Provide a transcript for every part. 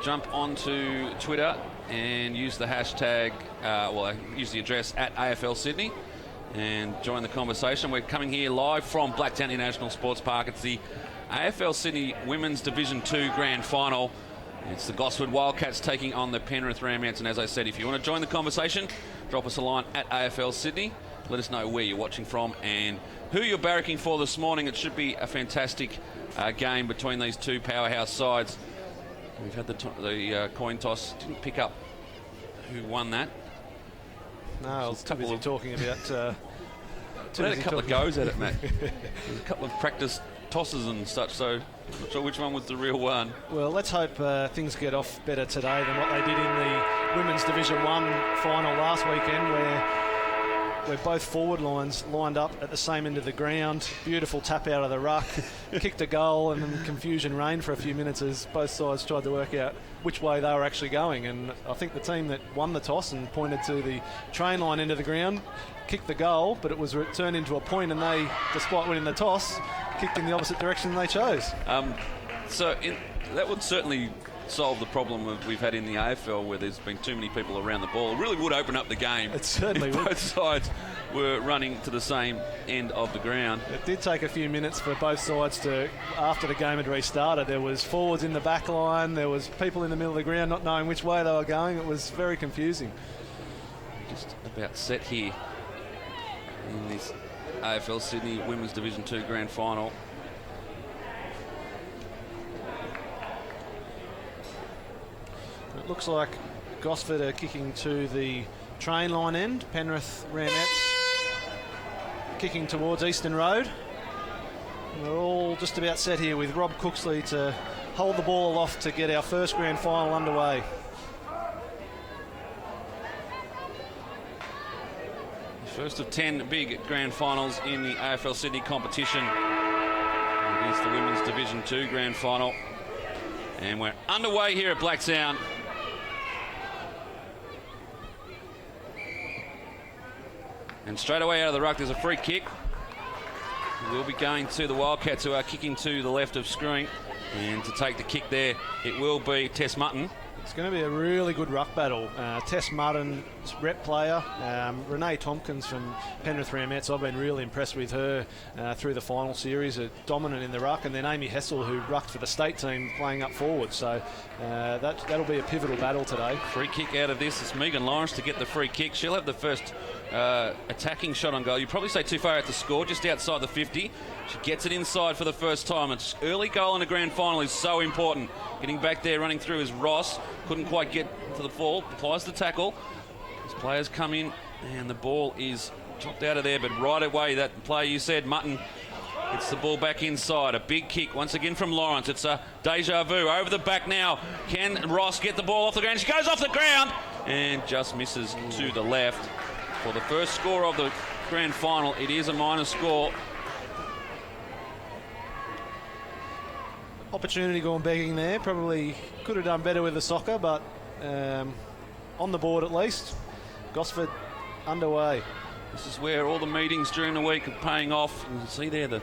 jump onto Twitter and use the hashtag, use the address at AFL Sydney and join the conversation. We're coming here live from Blacktown International Sports Park. It's the AFL Sydney Women's Division 2 Grand Final. It's the Gosford Wildcats taking on the Penrith Ramettes. And as I said, if you want to join the conversation, drop us a line at AFL Sydney. Let us know where you're watching from and who you're barracking for this morning. It should be a fantastic game between these two powerhouse sides. We've had the coin toss. Didn't pick up who won that. No, I was too busy talking about... We had a couple of goes at it, Matt. There's a couple of practice tosses and such, so I'm not sure which one was the real one. Well, let's hope things get off better today than what they did in the Women's Division 1 final last weekend, where both forward lines lined up at the same end of the ground. Beautiful tap out of the ruck, kicked a goal, and then confusion reigned for a few minutes as both sides tried to work out which way they were actually going. And I think the team that won the toss and pointed to the train line end of the ground kicked the goal, but it was turned into a point, and they, despite winning the toss, kicked in the opposite direction they chose. That would certainly solve the problem we've had in the AFL, where there's been too many people around the ball. It really would open up the game. It certainly would. Both sides were running to the same end of the ground. It did take a few minutes for both sides to, after the game had restarted, there was forwards in the back line, there was people in the middle of the ground not knowing which way they were going. It was very confusing. Just about set here in this AFL Sydney Women's Division 2 Grand Final. It looks like Gosford are kicking to the train line end. Penrith Ramettes kicking towards Eastern Road. We're all just about set here with Rob Cooksley to hold the ball aloft to get our first grand final underway. First of 10 big grand finals in the AFL Sydney competition. It is the Women's Division 2 Grand Final. And we're underway here at Blacktown. And straight away out of the ruck, there's a free kick. We'll be going to the Wildcats, who are kicking to the left of screen. And to take the kick there, it will be Tess Mutton. It's going to be a really good ruck battle. Tess Mutton, rep player. Renee Tompkins from Penrith Ramettes. I've been really impressed with her through the final series. Dominant in the ruck. And then Amy Hessel, who rucked for the state team, playing up forward. So that'll be a pivotal battle today. Free kick out of this. It's Megan Lawrence to get the free kick. She'll have the first attacking shot on goal. You'd probably say too far out to score, just outside the 50. She gets it inside for the first time. It's early goal in the grand final is so important. Getting back there, running through is Ross. Couldn't quite get to the ball. Applies the tackle. As players come in, and the ball is chopped out of there. But right away, that player you said, Mutton, gets the ball back inside. A big kick once again from Lawrence. It's a deja vu. Over the back now. Can Ross get the ball off the ground? She goes off the ground and just misses to the left. For the first score of the grand final, it is a minor score. Opportunity gone begging there. Probably could have done better with the soccer, but on the board at least. Gosford underway. This is where all the meetings during the week are paying off. You can see there the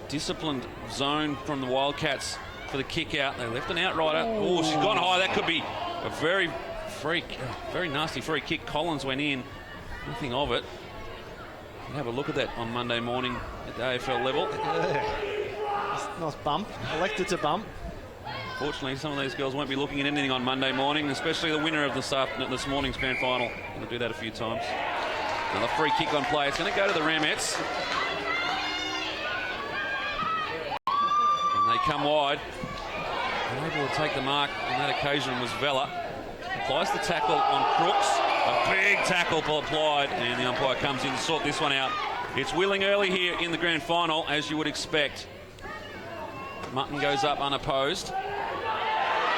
disciplined zone from the Wildcats for the kick out. They left an outrider. Oh, she's gone high. That could be a very nasty free kick. Collins went in. Nothing of it. You can have a look at that on Monday morning at the AFL level. Nice bump. Elected to bump. Fortunately, some of these girls won't be looking at anything on Monday morning, especially the winner of this morning's grand final. Going to do that a few times. Another free kick on play. It's going to go to the Ramettes. And they come wide. And able to take the mark on that occasion was Vella. Applies the tackle on Crooks. A big tackle applied, and the umpire comes in to sort this one out. It's Willing early here in the grand final, as you would expect. Mutton goes up unopposed.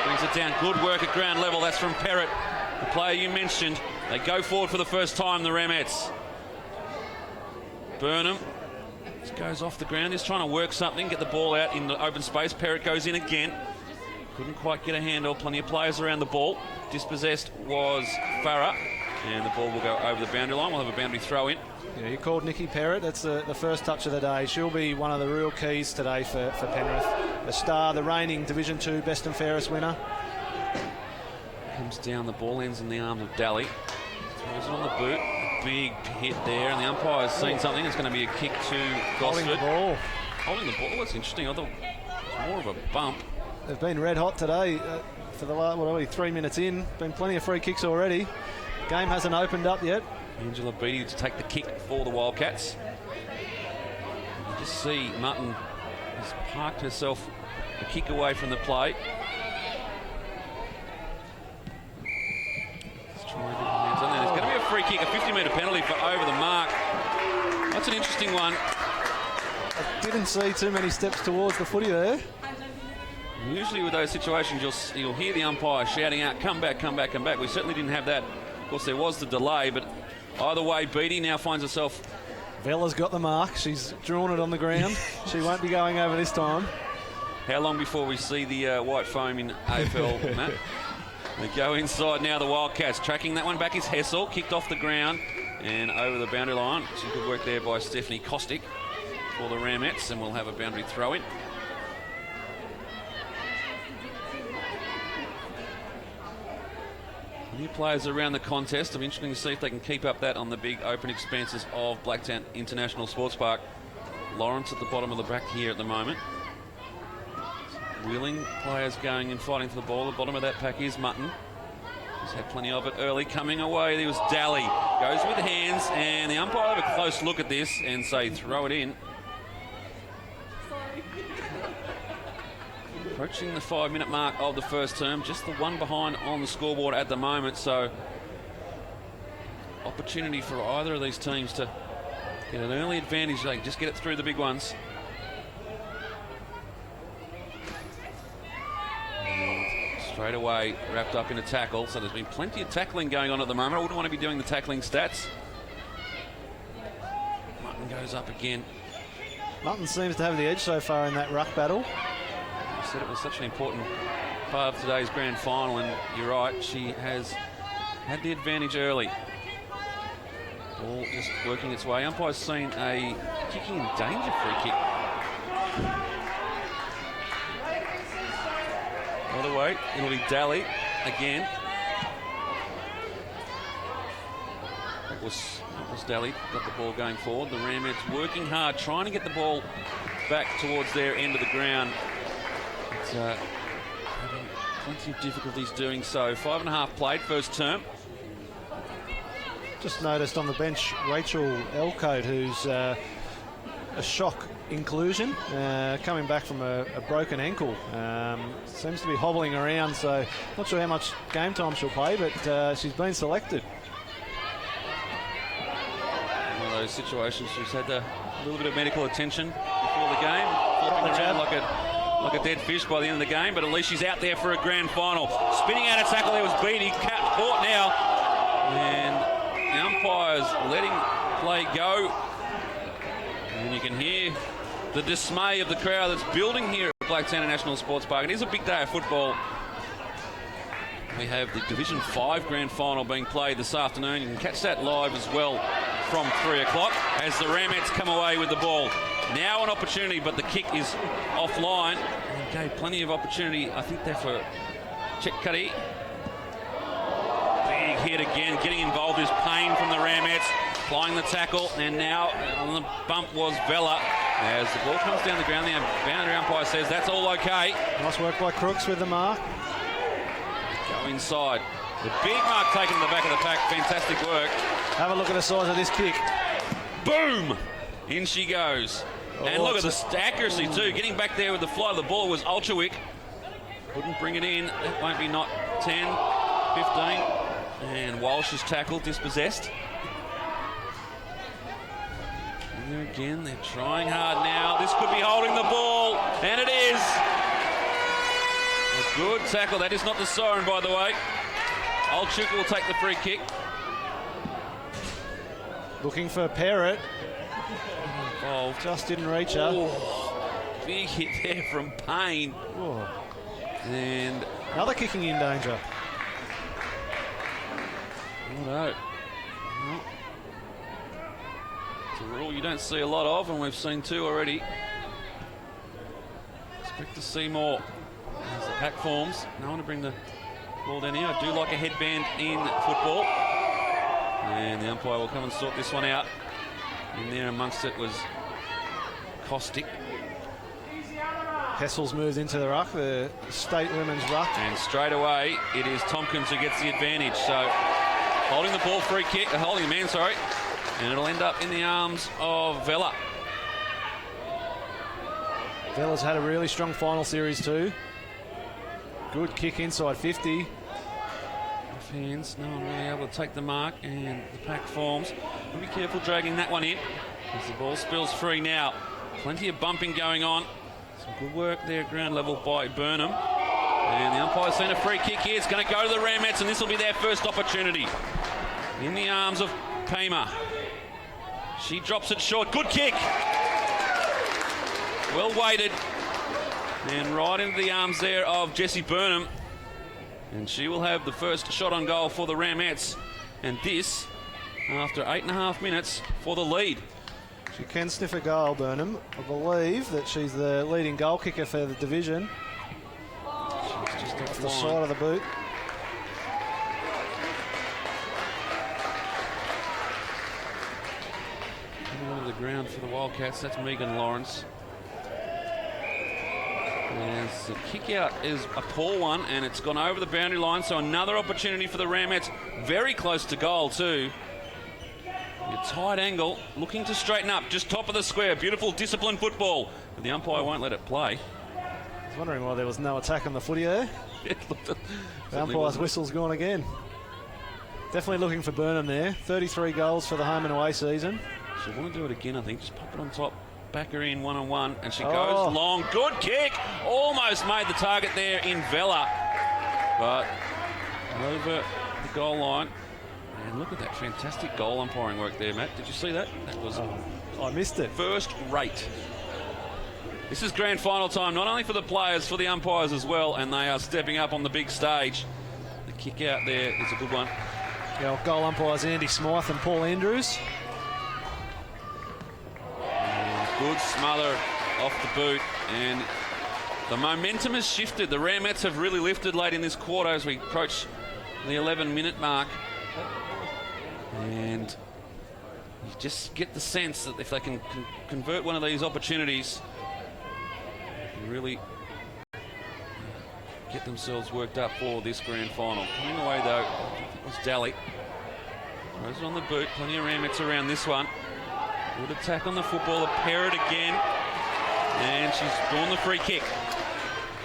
Brings it down. Good work at ground level. That's from Perrott, the player you mentioned. They go forward for the first time, the Ramettes. Burnham just goes off the ground. He's trying to work something, get the ball out in the open space. Perrott goes in again. Couldn't quite get a handle. Plenty of players around the ball. Dispossessed was Farah. And the ball will go over the boundary line. We'll have a boundary throw in. Yeah, you called Nikki Perrott. That's the first touch of the day. She'll be one of the real keys today for Penrith. The star, the reigning Division 2 best and fairest winner. Comes down, the ball ends in the arms of Daly. Throws it on the boot. A big hit there, and the umpire's seen something. It's going to be a kick to Gosford. Holding the ball. Holding the ball. That's interesting. I thought it was more of a bump. They've been red hot today for the last, 3 minutes in. Been plenty of free kicks already. Game hasn't opened up yet. Angela Beattie to take the kick for the Wildcats. You just see Mutton has parked herself a kick away from the plate. There's going to be a free kick, a 50-metre penalty for over the mark. That's an interesting one. I didn't see too many steps towards the footy there. Usually with those situations, you'll hear the umpire shouting out, come back, come back, come back. We certainly didn't have that. Of course, there was the delay, but either way, Beattie now finds herself... Vella's got the mark. She's drawn it on the ground. She won't be going over this time. How long before we see the white foam in AFL, Matt? They go inside now, the Wildcats. Tracking that one back is Hessel, kicked off the ground and over the boundary line. Some good work there by Stephanie Kostick for the Ramettes, and we'll have a boundary throw in. New players around the contest. It'll be interesting to see if they can keep up that on the big open expanses of Blacktown International Sports Park. Lawrence at the bottom of the back here at the moment. Wheeling players going and fighting for the ball. The bottom of that pack is Mutton. He's had plenty of it early. Coming away, there was Daly. Goes with hands, and the umpire will have a close look at this and say, throw it in. Approaching the 5-minute mark of the first term. Just the one behind on the scoreboard at the moment, so opportunity for either of these teams to get an early advantage. They can just get it through the big ones. Straight away wrapped up in a tackle, so there's been plenty of tackling going on at the moment. I wouldn't want to be doing the tackling stats. Mutton goes up again. Mutton seems to have the edge so far in that ruck battle. You said it was such an important part of today's grand final, and you're right, she has had the advantage early. Ball just working its way. Umpire's seen a kicking in danger free kick. By the way, it'll be Daly again. That was Daly, got the ball going forward. The Ramettes working hard, trying to get the ball back towards their end of the ground. It's having plenty of difficulties doing so. 5.5 played, first term. Just noticed on the bench Rachel Elcote, who's a shock inclusion, coming back from a broken ankle. Seems to be hobbling around, so not sure how much game time she'll play, but she's been selected. One of those situations, she's had a little bit of medical attention before the game, flopping around like a dead fish by the end of the game, but at least she's out there for a grand final. Spinning out of tackle there was Beattie, caught now, and the umpire's letting play go. And you can hear the dismay of the crowd that's building here at Blacktown International Sports Park. It is a big day of football. We have the Division 5 Grand Final being played this afternoon. You can catch that live as well from 3 o'clock as the Ramettes come away with the ball. Now an opportunity, but the kick is offline. And gave plenty of opportunity, I think, there for Chetkuddy. Big hit again, getting involved is Payne from the Ramettes. Flying the tackle, and now on the bump was Vella. As the ball comes down the ground, the boundary umpire says that's all okay. Nice work by Crooks with the mark. Go inside. The big mark taken to the back of the pack. Fantastic work. Have a look at the size of this kick. Boom! In she goes. And look at the accuracy too. Getting back there with the flight of the ball was Ulchwick. Couldn't bring it in. That won't be not 10, 15. And Walsh is tackled, dispossessed. There again, they're trying hard now. This could be holding the ball, and it is. A good tackle. That is not the siren, by the way. Olchuk will take the free kick. Looking for Parrott. Involved. Just didn't reach her. Oh, big hit there from Payne. Oh. And another kicking in danger. Oh no. Well, it's a rule you don't see a lot of, and we've seen 2 already. Expect to see more as the pack forms. I want to bring the ball down here. I do like a headband in football. And the umpire will come and sort this one out. In there amongst it was Caustic. Hessel's moved into the ruck, the state women's ruck. And straight away, it is Tompkins who gets the advantage. So, holding the ball, free kick, holding the man, sorry. And it'll end up in the arms of Vella. Vella's had a really strong final series too. Good kick inside 50. Off hands, no one really able to take the mark, and the pack forms. We'll be careful dragging that one in as the ball spills free now. Plenty of bumping going on. Some good work there at ground level by Burnham. And the umpire's seen a free kick here. It's going to go to the Ramettes, and this will be their first opportunity. In the arms of Paymer. She drops it short. Good kick. Well weighted. And right into the arms there of Jessie Burnham. And she will have the first shot on goal for the Ramettes. And this, after 8.5 minutes, for the lead. She can sniff a goal, Burnham. I believe that she's the leading goal kicker for the division. She's just off the side of the boot. Coming onto the ground for the Wildcats, that's Megan Lawrence. As the kick out is a poor one, and it's gone over the boundary line, so another opportunity for the Ramettes. Very close to goal too. A tight angle, looking to straighten up, just top of the square. Beautiful, disciplined football. But the umpire won't let it play. I was wondering why there was no attack on the footy there. The umpire's whistle's gone again. Definitely looking for Burnham there. 33 goals for the home and away season. She'll want to do it again, I think. Just pop it on top, back her in one-on-one, and she goes long. Good kick! Almost made the target there in Vella. But over the goal line. And look at that fantastic goal umpiring work there, Matt. Did you see that? That was I missed it. First rate. This is grand final time, not only for the players, for the umpires as well, and they are stepping up on the big stage. The kick out there is a good one. Yeah, goal umpires Andy Smythe and Paul Andrews. Good smother off the boot, and the momentum has shifted. The Ramettes have really lifted late in this quarter as we approach the 11-minute mark. And you just get the sense that if they can convert one of these opportunities, they can really get themselves worked up for this grand final. Coming away though, it was Daly. Throws it on the boot, plenty of Ramettes around this one. Good attack on the football, a Parrott again. And she's drawn the free kick.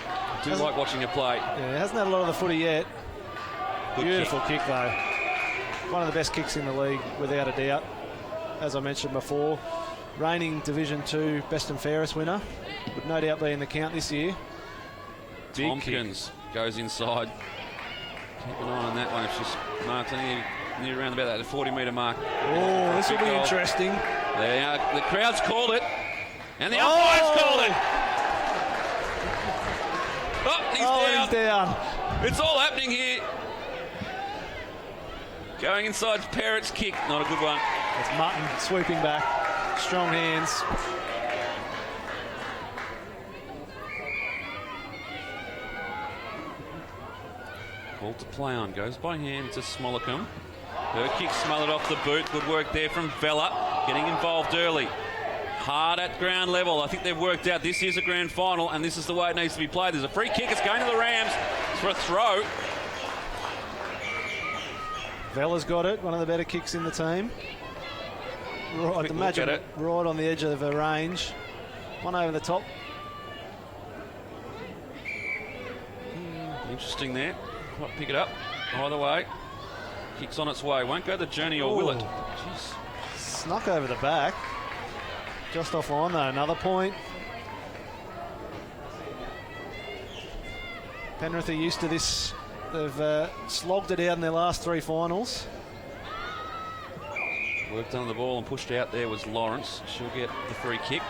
I do like watching her play. Yeah, hasn't had a lot of the footy yet. Good Beautiful kick though. One of the best kicks in the league, without a doubt. As I mentioned before, reigning Division 2 best and fairest winner. Would no doubt be in the count this year. Big Tompkins goes inside. Keep an eye on that one if she's marked near around about that 40-metre mark. Oh, this will be interesting. The crowd's called it. And the umpire's called it. Oh, he's down. It's all happening here. Going inside Parrott's kick. Not a good one. It's Mutton sweeping back. Strong hands. Called to play on. Goes by hand to Smollicum. Her kick smothered off the boot. Good work there from Vella. Getting involved early. Hard at ground level. I think they've worked out this is a grand final and this is the way it needs to be played. There's a free kick. It's going to the Rams. It's for a throw. Vella's got it. One of the better kicks in the team. Right, I'd imagine it right on the edge of the range. One over the top. Interesting there. Might pick it up. Either way. Kicks on its way. Won't go the journey, or will it? Jeez. Snuck over the back. Just offline though. Another point. Penrith are used to this. They've slogged it out in their last 3 finals. Worked on the ball and pushed out there was Lawrence. She'll get the free kick.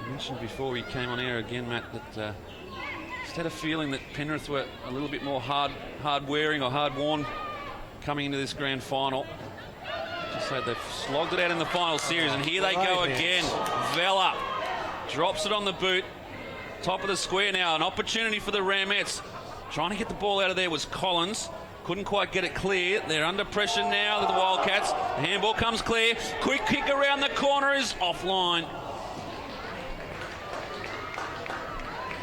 I mentioned before we came on air again, Matt, that just had a feeling that Penrith were a little bit more hard-wearing or hard-worn coming into this grand final. Just so they've slogged it out in the final series, and here they go again. Vella drops it on the boot. top of the square now. An opportunity for the Ramettes. Trying to get the ball out of there was Collins. Couldn't quite get it clear. They're under pressure now, the Wildcats. The handball comes clear. Quick kick around the corner is offline.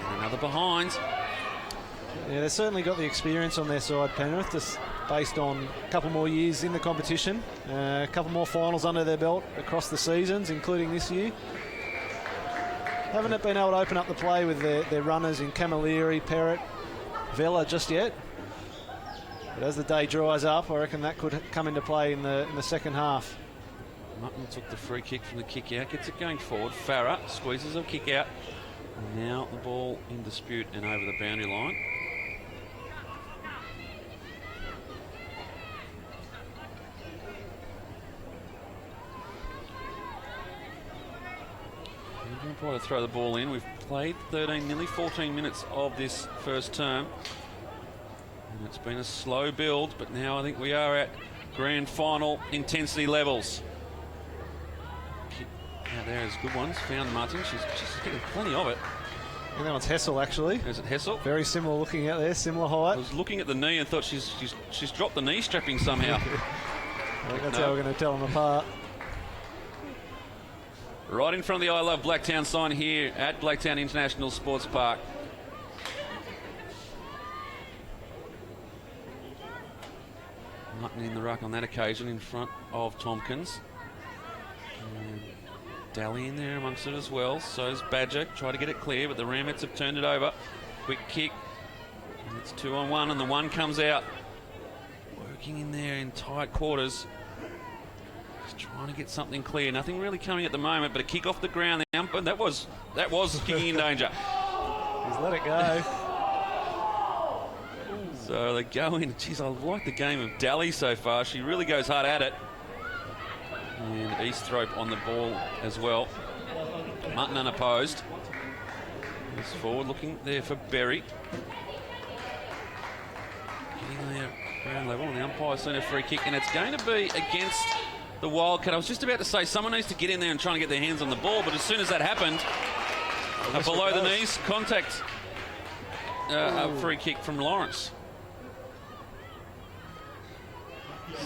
And another behind. Yeah, they've certainly got the experience on their side, Penrith, just based on a couple more years in the competition. A couple more finals under their belt across the seasons, including this year. Haven't been able to open up the play with their runners in Camilleri, Perrott, Vella just yet. But as the day dries up, I reckon that could come into play in the second half. Mutton took the free kick from the kick out, gets it going forward. Farah squeezes a kick out. And now the ball in dispute and over the boundary line. Try to throw the ball in. We've played 13, nearly 14 minutes of this first term. And it's been a slow build, but now I think we are at grand final intensity levels. Kick out there is good ones. Found Martin. She's getting plenty of it. I think that one's Hessel, actually. Is it Hessel? Very similar looking out there, similar height. I was looking at the knee and thought she's dropped the knee strapping somehow. I think that's how we're going to tell them apart. Right in front of the I Love Blacktown sign here at Blacktown International Sports Park. Mutton in the ruck on that occasion in front of Tompkins. And Daly in there amongst it as well. So's Badger. Try to get it clear, but the Ramettes have turned it over. Quick kick. And it's 2-on-1, and the one comes out. Working in there in tight quarters. Trying to get something clear. Nothing really coming at the moment, but a kick off the ground. The umpire, that was kicking in danger. He's let it go. So they go in. Geez, I like the game of Daly so far. She really goes hard at it. And Easthrope on the ball as well. Mutton unopposed. He's forward looking there for Berry. Getting there ground level, and the umpire's seen a free kick, and it's going to be against the Wildcat. I was just about to say someone needs to get in there and try and get their hands on the ball, but as soon as that happened, below the knees, contact, a free kick from Lawrence.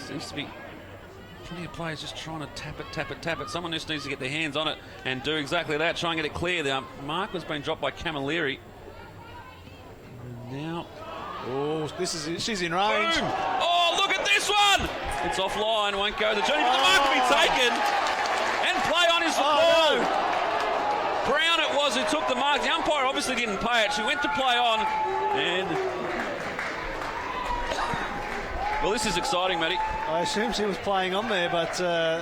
Seems to be plenty of players just trying to tap it. Someone just needs to get their hands on it and do exactly that, try and get it clear. The mark was being dropped by Camilleri. Now, she's in range. Boom. Oh, look at this one! It's offline, won't go the journey, but the mark will be taken. And play on is the ball. No. Brown it was who took the mark. The umpire obviously didn't pay it. She went to play on, and well, this is exciting, Matty. I assume she was playing on there, but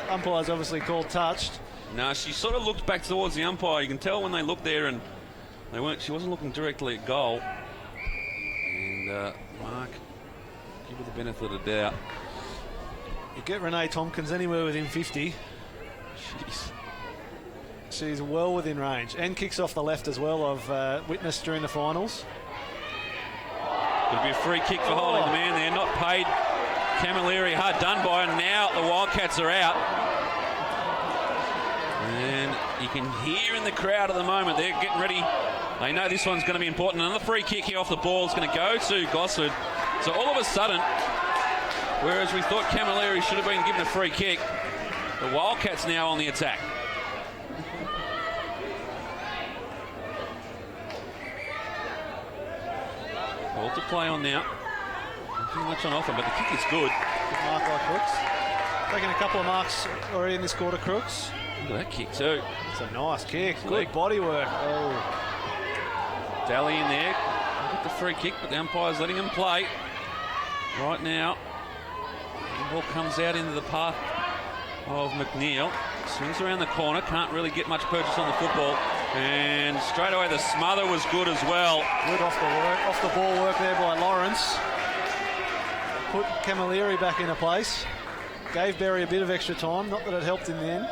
umpire's obviously called touched. No, she sort of looked back towards the umpire. You can tell when they looked there, and she wasn't looking directly at goal. And Mark, give her the benefit of the doubt. You get Renee Tompkins anywhere within 50. She's well within range, and kicks off the left as well. I've witnessed during the finals. It'll be a free kick for holding the man there. Not paid. Camilleri hard done by, and now the Wildcats are out. And you can hear in the crowd at the moment, they're getting ready. They know this one's going to be important. Another free kick here off the ball is going to go to Gosford. So all of a sudden, whereas we thought Camilleri should have been given a free kick, the Wildcats now on the attack. Ball to play on now. Nothing much on offer, but the kick is good. Good mark by Crooks. Taking a couple of marks already in this quarter, Crooks. Look at that kick too. It's a nice kick. Good body work. Oh. Daly in there. Got the free kick, but the umpire's letting him play. Right now, the ball comes out into the path of McNeil. Swings around the corner. Can't really get much purchase on the football. And straight away the smother was good as well. Good off the ball work there by Lawrence. Put Camilleri back into place. Gave Berry a bit of extra time. Not that it helped in the end.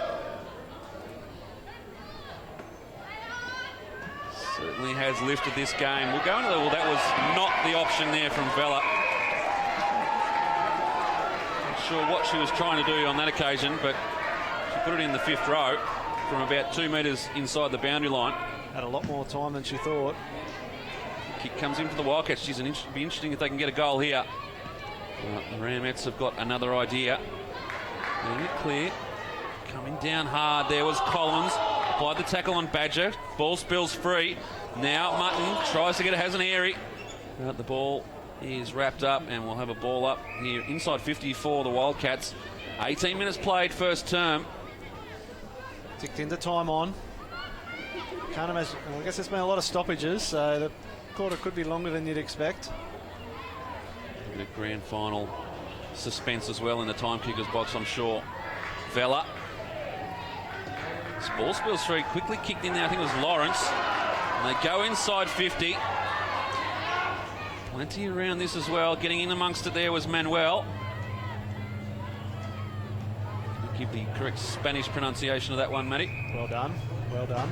Certainly has lifted this game. We'll go into well, that was not the option there from Vella. Not sure what she was trying to do on that occasion, but she put it in the fifth row from about 2 metres inside the boundary line. had a lot more time than she thought. Kick comes in for the Wildcats. It'll be interesting if they can get a goal here. The Ramettes have got another idea. Letting it clear. Coming down hard. There was Collins. Applied the tackle on Badger. Ball spills free. Now Mutton tries to get it. Has an airy. But the ball is wrapped up, and we'll have a ball up here inside 50 for the Wildcats. 18 minutes played, first term. Ticked into time on. Can't imagine. I guess there's been a lot of stoppages, so the quarter could be longer than you'd expect. A bit of grand final suspense as well in the timekeeper's box, I'm sure. Vella. This ball spills through, quickly kicked in there. I think it was Lawrence. And they go inside 50. Plenty around this as well. Getting in amongst it there was Manuel. Give the correct Spanish pronunciation of that one, Matty. Well done. Well done.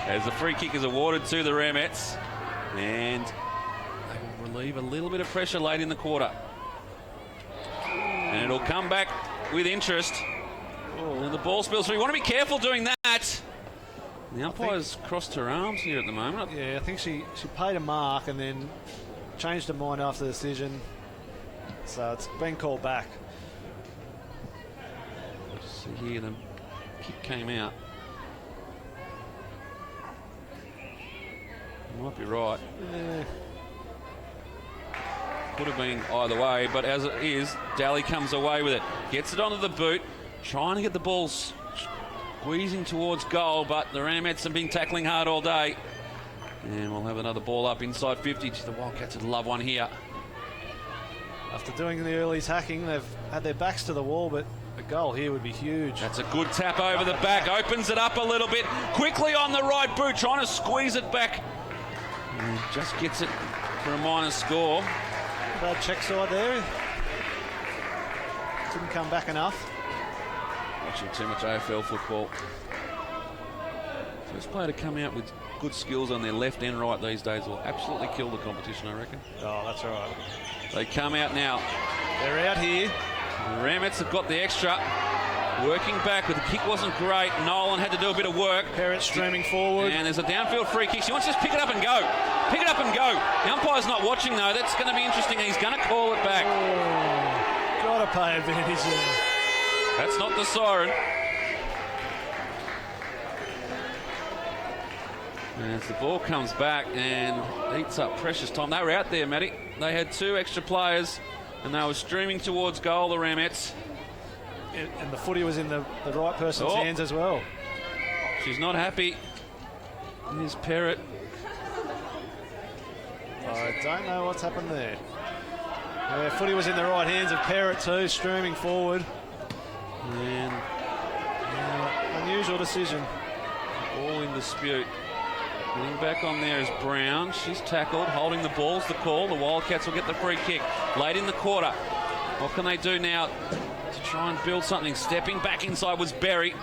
As the free kick is awarded to the Ramettes. And they will relieve a little bit of pressure late in the quarter. And it'll come back with interest. And the ball spills through. You want to be careful doing that. The umpire's crossed her arms here at the moment. Yeah, I think she paid a mark and then changed her mind after the decision. So it's been called back. See here, the kick came out. Might be right. Yeah. Could have been either way, but as it is, Daly comes away with it. Gets it onto the boot, trying to get the ball squeezing towards goal, but the Ramettes have been tackling hard all day. And we'll have another ball up inside 50. The Wildcats would love one here. After doing the early attacking, they've had their backs to the wall, but a goal here would be huge. That's a good tap over the back. Opens it up a little bit. Quickly on the right boot, trying to squeeze it back. And just gets it for a minor score. Bad check side there. Didn't come back enough. Watching too much AFL football. First player to come out with good skills on their left and right these days will absolutely kill the competition, I reckon. Oh, that's right. They come out now. They're out here. The Ramettes have got the extra. Working back, but the kick wasn't great. Nolan had to do a bit of work. Parrott streaming forward. And there's a downfield free kick. She wants to just pick it up and go. Pick it up and go. The umpire's not watching, though. That's going to be interesting. He's going to call it back. Oh, got to pay advantage there. That's not the siren. As the ball comes back and eats up precious time. They were out there, Matty. They had two extra players and they were streaming towards goal, the Ramettes. And the footy was in the right person's hands as well. She's not happy. Here's Parrott. I don't know what's happened there. Yeah, footy was in the right hands of Parrott too, streaming forward. And unusual decision. All in dispute. Getting back on there is Brown. She's tackled, holding the ball's the call. The Wildcats will get the free kick late in the quarter. What can they do now to try and build something? Stepping back inside was Berry.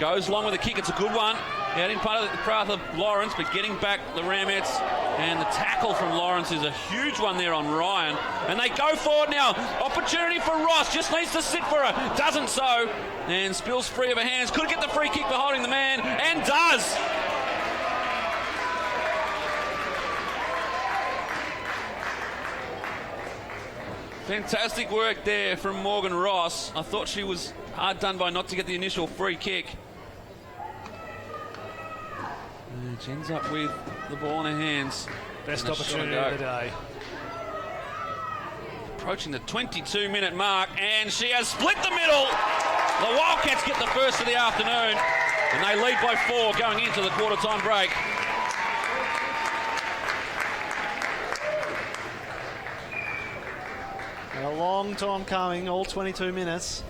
Goes long with a kick. It's a good one. Out in part of the path of Lawrence, but getting back the Ramettes. And the tackle from Lawrence is a huge one there on Ryan. And they go forward now. Opportunity for Ross. Just needs to sit for her. Doesn't so. And spills free of her hands. Could get the free kick for holding the man. And does. Fantastic work there from Morgan Ross. I thought she was hard done by not to get the initial free kick. And she ends up with the ball in her hands. Best opportunity of the day. Approaching the 22-minute mark, and she has split the middle. The Wildcats get the first of the afternoon, and they lead by 4 going into the quarter-time break. A long time coming, all 22 minutes.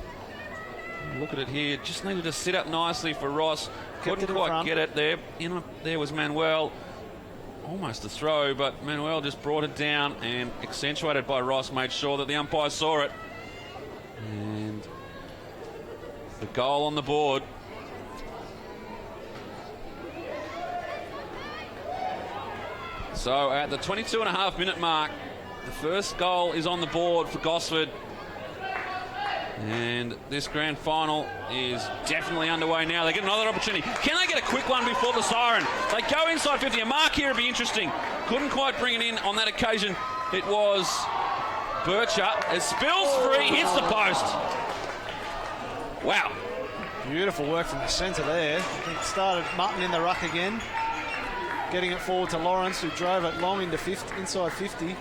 Look at it here. Just needed to sit up nicely for Ross. Couldn't quite get it there. There was Manuel. Almost a throw, but Manuel just brought it down and accentuated by Ross, made sure that the umpire saw it. And the goal on the board. So at the 22.5-minute mark, the first goal is on the board for Gosford. And this grand final is definitely underway now. They get another opportunity. Can they get a quick one before the siren? They go inside 50. A mark here would be interesting. Couldn't quite bring it in on that occasion. It was Bircher. It spills free, hits the post. Wow. Beautiful work from the centre there. It started Mutton in the ruck again. Getting it forward to Lawrence, who drove it long into 50, inside 50.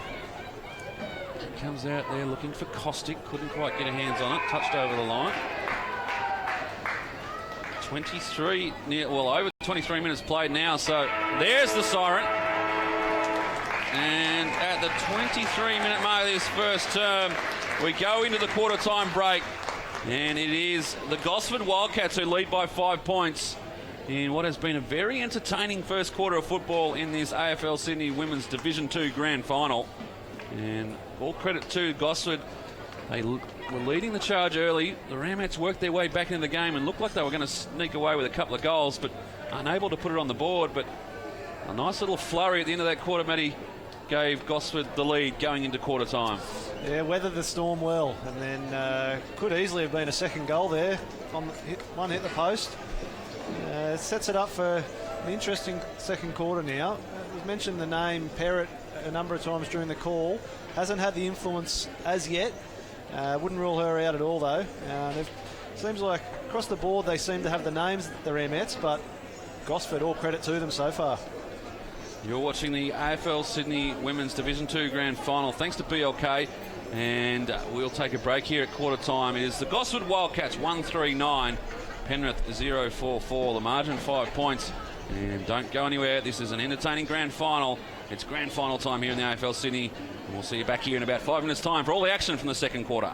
Comes out there looking for Caustic. Couldn't quite get her hands on it. Touched over the line. 23, over 23 minutes played now. So there's the siren. And at the 23-minute mark of this first term, we go into the quarter-time break. And it is the Gosford Wildcats who lead by 5 points in what has been a very entertaining first quarter of football in this AFL Sydney Women's Division 2 Grand Final. And all credit to Gosford. They were leading the charge early. The Ramettes worked their way back into the game and looked like they were going to sneak away with a couple of goals, but unable to put it on the board. But a nice little flurry at the end of that quarter, Matty, gave Gosford the lead going into quarter time. Yeah, weathered the storm well, and then could easily have been a second goal there. One hit the post. Sets it up for an interesting second quarter now. We've mentioned the name Perrott a number of times during the call. Hasn't had the influence as yet. Wouldn't rule her out at all, though. It seems like across the board they seem to have the names, the Ramettes, but Gosford, all credit to them so far. You're watching the AFL Sydney Women's Division 2 Grand Final. Thanks to BLK. And we'll take a break here at quarter time. It is the Gosford Wildcats 139, Penrith 044. The margin 5 points. And don't go anywhere. This is an entertaining grand final. It's grand final time here in the AFL Sydney. And we'll see you back here in about 5 minutes' time for all the action from the second quarter.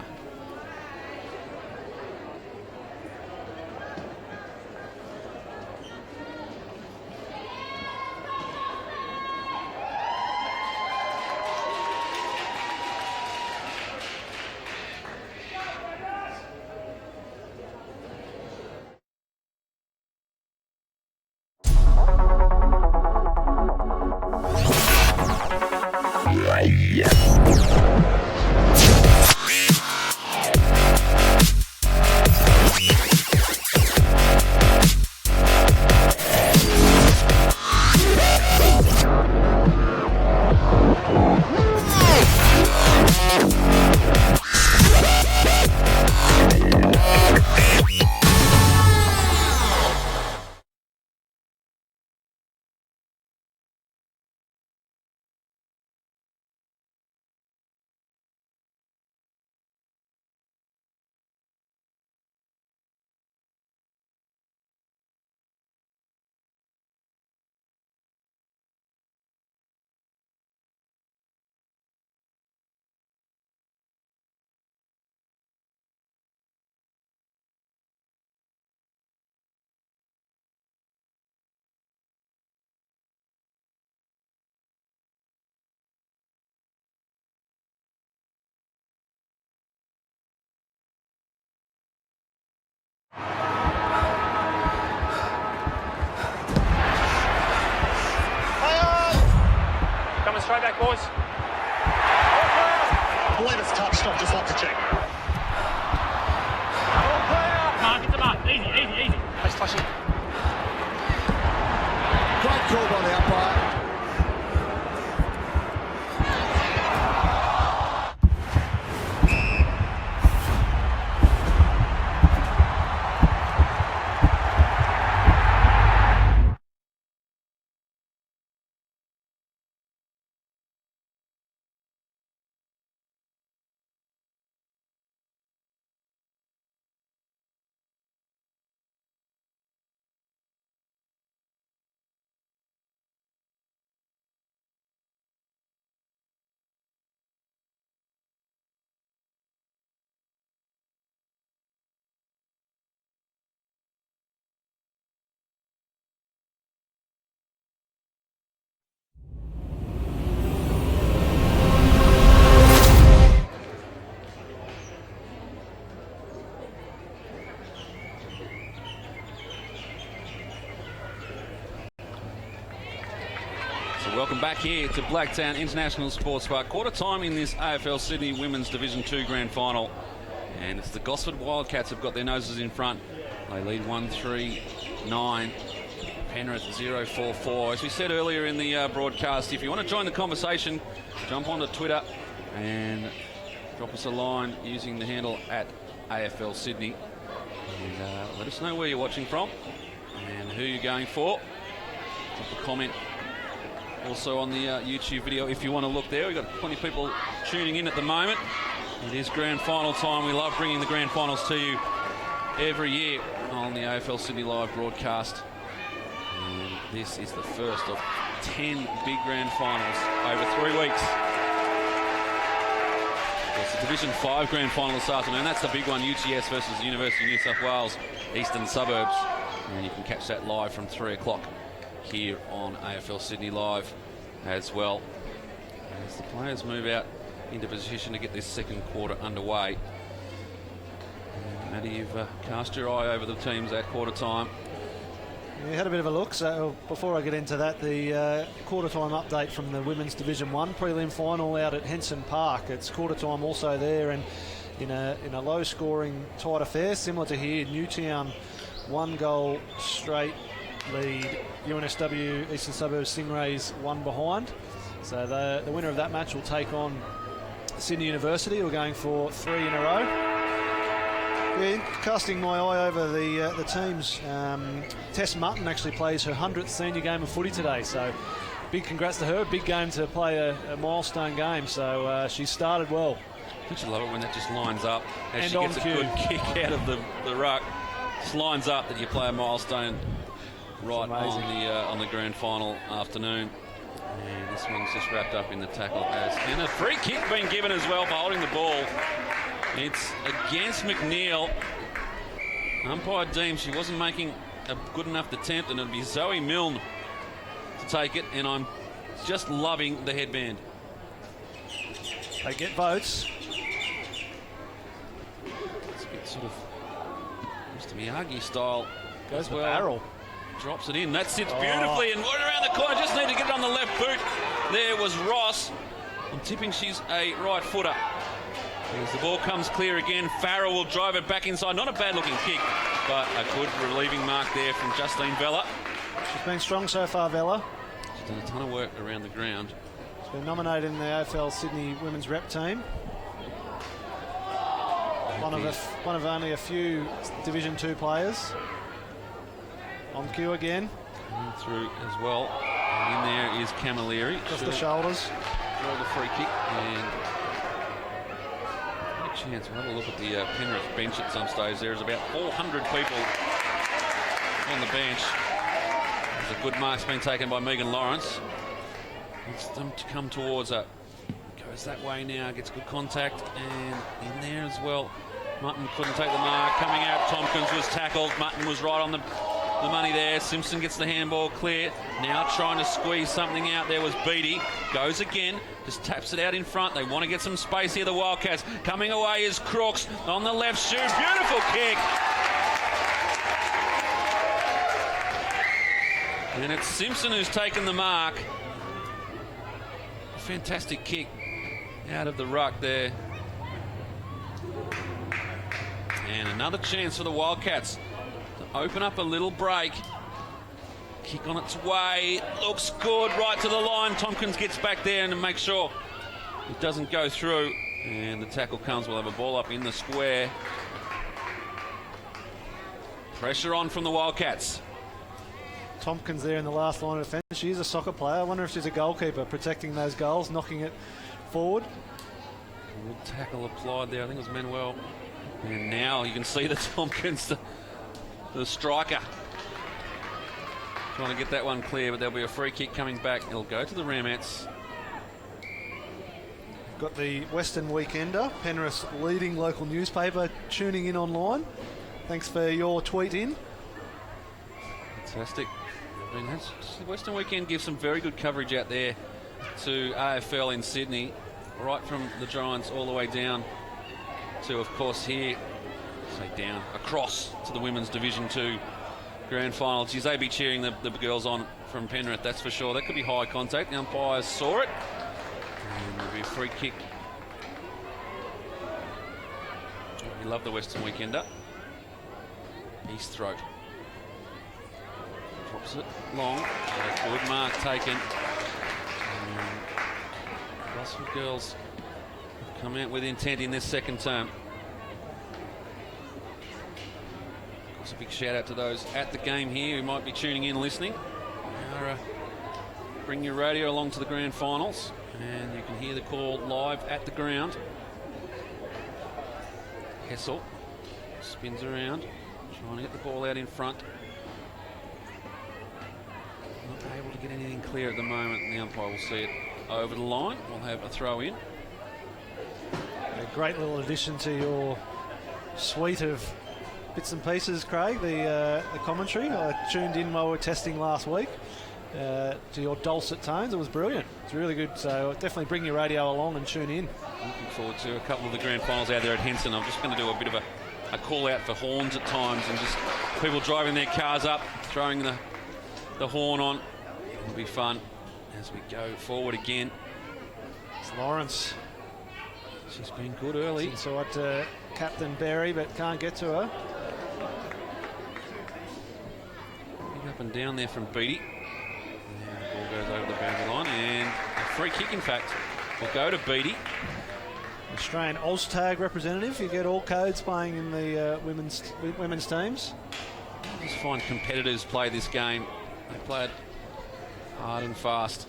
Coming straight back, boys. I believe it's touched. I'd just like to check. Mark, it's a mark. Easy. Let's touch it. Great call by the umpire. Welcome back here to Blacktown International Sports Park. Quarter time in this AFL Sydney Women's Division 2 Grand Final. And it's the Gosford Wildcats have got their noses in front. They lead 1-3-9. Penrith 0-4-4. As we said earlier in the broadcast, if you want to join the conversation, jump onto Twitter and drop us a line using the handle at AFL Sydney. And let us know where you're watching from and who you're going for. Drop a comment also on the YouTube video if you want to look there. We've got plenty of people tuning in at the moment. It is grand final time. We love bringing the grand finals to you every year on the AFL Sydney Live broadcast. And this is the first of 10 big grand finals over 3 weeks. It's the Division 5 grand final this afternoon. That's the big one, UTS versus University of New South Wales Eastern Suburbs. And you can catch that live from 3 o'clock here on AFL Sydney Live as well. As the players move out into position to get this second quarter underway. Matty, you've cast your eye over the teams at quarter time. We had a bit of a look, so before I get into that, the quarter time update from the Women's Division 1 prelim final out at Henson Park. It's quarter time also there, and in a low scoring tight affair, similar to here, Newtown 1 goal straight lead, UNSW Eastern Suburbs Stingrays 1 behind. So the winner of that match will take on Sydney University, who are going for 3 in a row. Yeah, casting my eye over the teams, Tess Mutton actually plays her 100th senior game of footy today, so big congrats to her. Big game to play a milestone game, so she started well. Don't you love it when that just lines up as and she gets a cue. good kick out of the ruck? Just lines up that you play a milestone right on the grand final afternoon. And this one's just wrapped up in the tackle and a free kick being given as well for holding the ball. It's against McNeil. Umpire deems she wasn't making a good enough attempt, and it'll be Zoe Milne to take it, and I'm just loving the headband. They get votes. It's a bit sort of Mr. Miyagi style. Goes as the well. barrel. Drops it in. That sits beautifully, and right around the corner. Just need to get it on the left boot. There was Ross. I'm tipping she's a right footer. As the ball comes clear again, Farrell will drive it back inside. Not a bad-looking kick, but a good relieving mark there from Justine Vella. She's been strong so far, Vella. She's done a ton of work around the ground. She's been nominated in the AFL Sydney Women's Rep team. One of only a few Division 2 players. On cue again. Coming through as well. And in there is Camilleri. Just the shoulders. Draw the free kick and... chance. We'll have a look at the Penrith bench at some stage. There's about 400 people on the bench. There's a good mark's been taken by Megan Lawrence. It's them to come towards her. Goes that way now, gets good contact, and in there as well. Mutton couldn't take the mark. Coming out, Tompkins was tackled. Mutton was right on the money there. Simpson gets the handball clear. Now trying to squeeze something out. There was Beattie. Goes again. Just taps it out in front. They want to get some space here, the Wildcats. Coming away is Crooks on the left shoe. Beautiful kick. And it's Simpson who's taken the mark. A fantastic kick out of the ruck there. And another chance for the Wildcats to open up a little break. Kick on its way. Looks good. Right to the line. Tompkins gets back there and makes sure it doesn't go through. And the tackle comes. We'll have a ball up in the square. Pressure on from the Wildcats. Tompkins there in the last line of defence. She's a soccer player. I wonder if she's a goalkeeper protecting those goals, knocking it forward. Good tackle applied there. I think it was Manuel. And now you can see the Tompkins, the striker, trying to get that one clear, but there'll be a free kick coming back. It'll go to the Ramettes. Got the Western Weekender, Penrith's leading local newspaper, tuning in online. Thanks for your tweet in. Fantastic. I mean, Western Weekend gives some very good coverage out there to AFL in Sydney, right from the Giants all the way down to, of course, here, down, across to the Women's Division 2 Grand Final. Geez, they'd be cheering the girls on from Penrith, that's for sure. That could be high contact. The umpires saw it. And there'll be a free kick We love the Western Weekender. East Throat. Drops it long. A good mark taken. Gosford girls have come out with intent in this second term. Of course, a big shout out to those at the game here who might be tuning in listening. Bring your radio along to the grand finals, and you can hear the call live at the ground. Hessel spins around, trying to get the ball out in front. Not able to get anything clear at the moment, and the umpire will see it over the line. We'll have a throw in. A great little addition to your suite of bits and pieces, Craig, the commentary. I tuned in while we were testing last week to your dulcet tones. It was brilliant. It's really good, so definitely bring your radio along and tune in. Looking forward to a couple of the grand finals out there at Henson. I'm just going to do a bit of a call out for horns at times, and just people driving their cars up, throwing the horn on. It'll be fun as we go forward again. It's Lawrence. She's been good early. Inside to Captain Berry, but can't get to her. Big up and down there from Beattie. The ball goes over the boundary line, and a free kick, in fact, will go to Beattie. Australian OzTag representative. You get all codes playing in the women's teams. I just find competitors play this game. They play it hard and fast,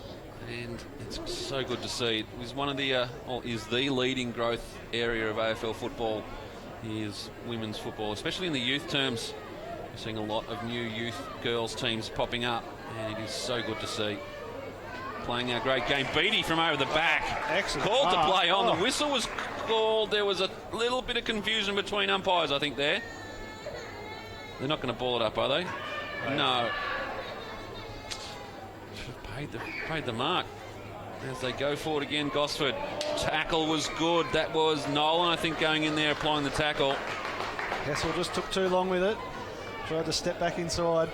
and it's so good to see. It was one of the, is the leading growth area of AFL football is women's football, especially in the youth terms. We're seeing a lot of new youth girls teams popping up, and it is so good to see. Playing our great game. Beattie from over the back. Excellent. Called to play on. The whistle was called. There was a little bit of confusion between umpires, I think, there. They're not going to ball it up, are they? No. Should have paid the mark. As they go forward again, Gosford. Tackle was good. That was Nolan, I think, going in there applying the tackle. Hessel just took too long with it. Tried to step back inside.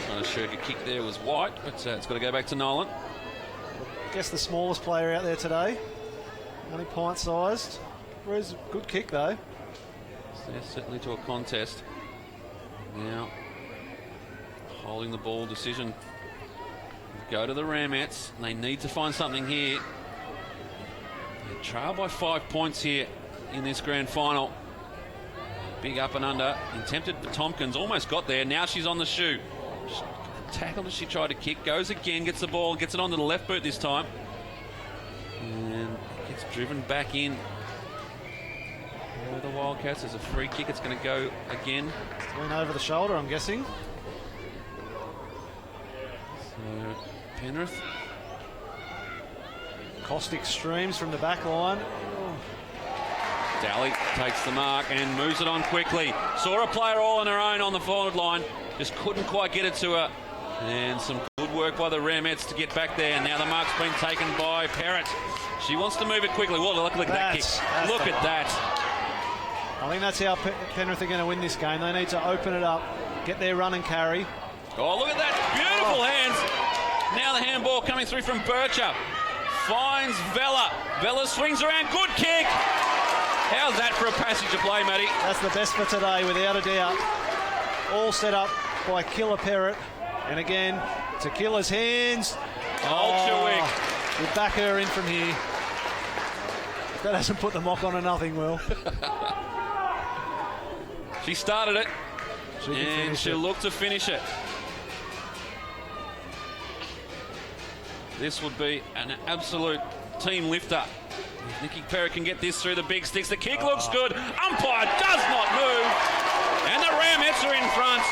Trying to shirk a kick there was White, but it's got to go back to Nolan. I guess the smallest player out there today. Only pint-sized. Where's good kick, though. So they're certainly to a contest. Now, holding the ball decision. Go to the Ramettes. They need to find something here. They trail by 5 points here in this grand final. Big up and under. Attempted for Tompkins. Almost got there. Now she's on the shoe. Just tackled as she tried to kick. Goes again. Gets the ball. Gets it onto the left boot this time. And gets driven back in. The Wildcats. There's a free kick. It's going to go again. Went over the shoulder, I'm guessing. So Penrith. Caustic streams from the back line. Daly takes the mark and moves it on quickly. Saw a player all on her own on the forward line. Just couldn't quite get it to her. And some good work by the Ramettes to get back there. Now the mark's been taken by Parrott. She wants to move it quickly. Well, look at that kick. Look at that. I think that's how Penrith are going to win this game. They need to open it up, get their run and carry. Oh, look at that. Beautiful hands. Now the handball coming through from Bircher. Finds Vella. Vella swings around. Good kick. How's that for a passage of play, Matty? That's the best for today, without a doubt. All set up by Killer Parrott. And again, to Killer's hands. Ultra-wick. We'll back her in from here. If that hasn't put the mock on, nothing will. She started it. And she'll look to finish it. This would be an absolute team lifter. If Nikki Parrott can get this through the big sticks. The kick looks good. Umpire does not move. And the Ramettes are in front.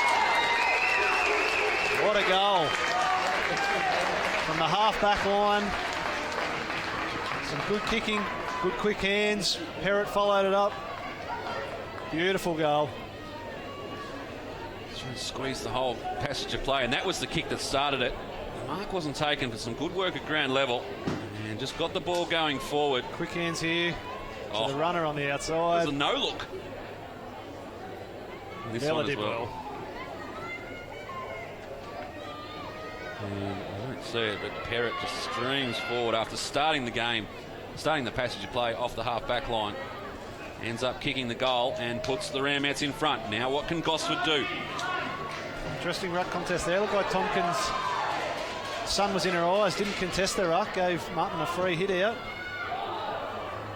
What a goal. From the half-back line. Some good kicking, good quick hands. Parrott followed it up. Beautiful goal. Trying to squeeze the whole passage of play, and that was the kick that started it. The mark wasn't taken, but some good work at ground level, and just got the ball going forward. Quick hands here to the runner on the outside. It was a no look. This Bella one as did well. And I don't see it, but Parrott just streams forward after starting the game, starting the passage of play off the half-back line. ends up kicking the goal and puts the Ramettes in front. Now what can Gosford do? Interesting ruck contest there. Looked like Tompkins' sun was in her eyes, didn't contest the ruck, gave Martin a free hit out.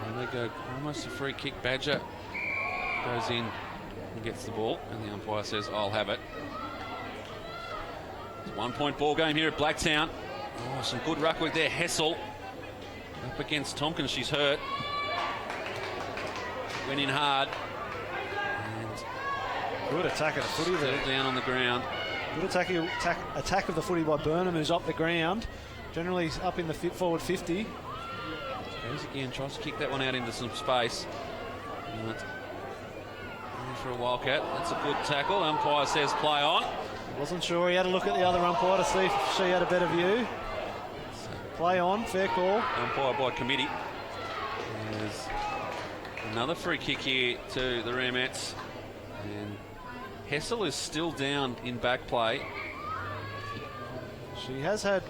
And they go almost a free kick. Badger goes in and gets the ball, and the umpire says, I'll have it. It's a 1 point ball game here at Blacktown. Oh, some good ruck work there. Hessel up against Tompkins. She's hurt. Went in hard. And good attack of the footy there. Down on the ground. Good attack of the footy by Burnham, who's up the ground. Generally up in the forward 50. Goes again, tries to kick that one out into some space. For a Wildcat. That's a good tackle. Umpire says play on. Wasn't sure. He had a look at the other umpire to see if she had a better view. Play on, fair call. Umpire by committee. There's another free kick here to the Ramettes. And Hessel is still down in back play. She has had,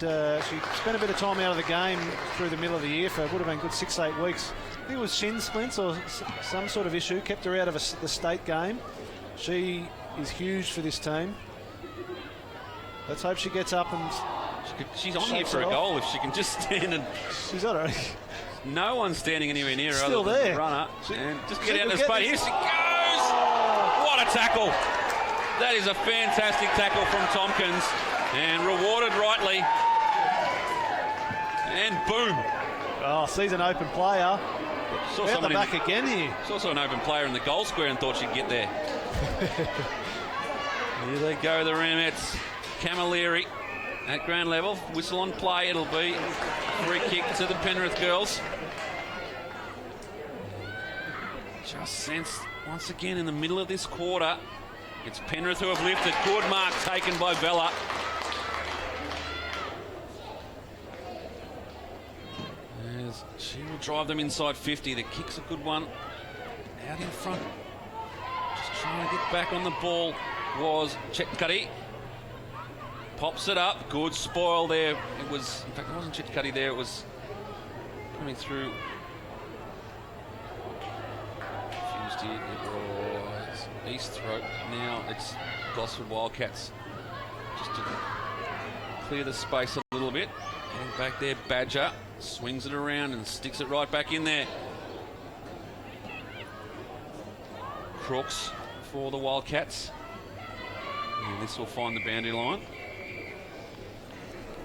she spent a bit of time out of the game through the middle of the year for, would have been good 6-8 weeks. I think it was shin splints or some sort of issue, kept her out of the state game. She is huge for this team. Let's hope she gets up and she's on here for a goal if she can just stand and... She's on her. No one's standing anywhere near her Still other there. than the runner. And just get out of the spot. Here she goes! What a tackle! That is a fantastic tackle from Tompkins and rewarded rightly. And boom! Oh, sees an open player. Saw someone back again here. Saw also an open player in the goal square and thought she'd get there. Here they go, the Ramettes. Camilleri at ground level. Whistle on play. It'll be a free kick to the Penrith girls. Just sensed once again in the middle of this quarter. It's Penrith who have lifted. Good mark taken by Vella. As she will drive them inside 50. The kick's a good one. Out in front. Just trying to get back on the ball was Chetcuddy. Pops it up. Good spoil there. It was, in fact, it wasn't Chetcuddy there. It was coming through. Confused here. It was East Throat. Now it's Gosford Wildcats. Just to clear the space a little bit. Getting back there, Badger swings it around and sticks it right back in there. Crooks for the Wildcats. And this will find the boundary line.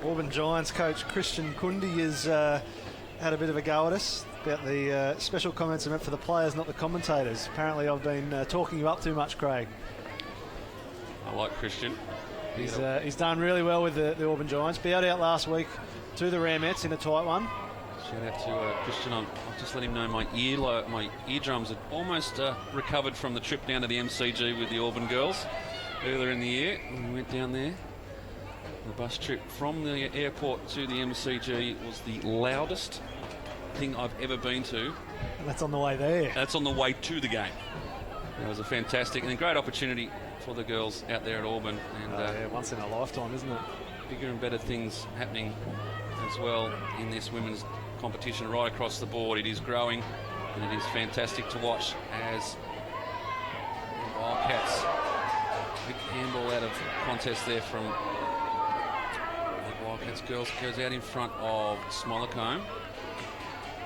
Auburn Giants coach Christian Kundi has had a bit of a go at us about the special comments are meant for the players, not the commentators. Apparently I've been talking you up too much, Craig. I like Christian. He's done really well with the Auburn Giants. Bowed out last week to the Ramettes in a tight one. Shout out to Christian. I'll just let him know my eardrums had almost recovered from the trip down to the MCG with the Auburn girls earlier in the year. When we went down there. The bus trip from the airport to the MCG was the loudest thing I've ever been to. And that's on the way there. That's on the way to the game. It was a fantastic and a great opportunity for the girls out there at Auburn. And yeah, once in a lifetime, isn't it? Bigger and better things happening as well in this women's competition right across the board. It is growing and it is fantastic to watch as the Wildcats. Big handball out of contest there from Wildcats girls, goes out in front of Smolacombe.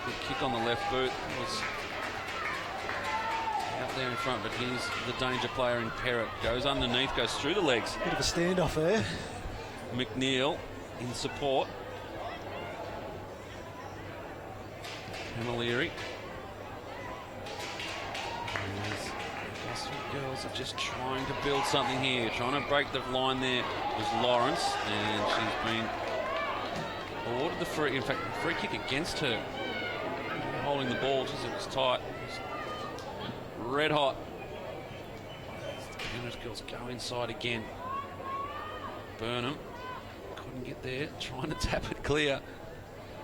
Good kick on the left boot. Was out there in front, but he's the danger player in Perrott. Goes underneath, goes through the legs. Bit of a standoff there. McNeil in support. Camilleri. Girls are just trying to build something here, trying to break the line there. Was Lawrence, and she's been awarded the free, in fact, the free kick against her. Holding the ball, just it was tight. It was red hot. The Penrith girls go inside again. Burnham couldn't get there, trying to tap it clear.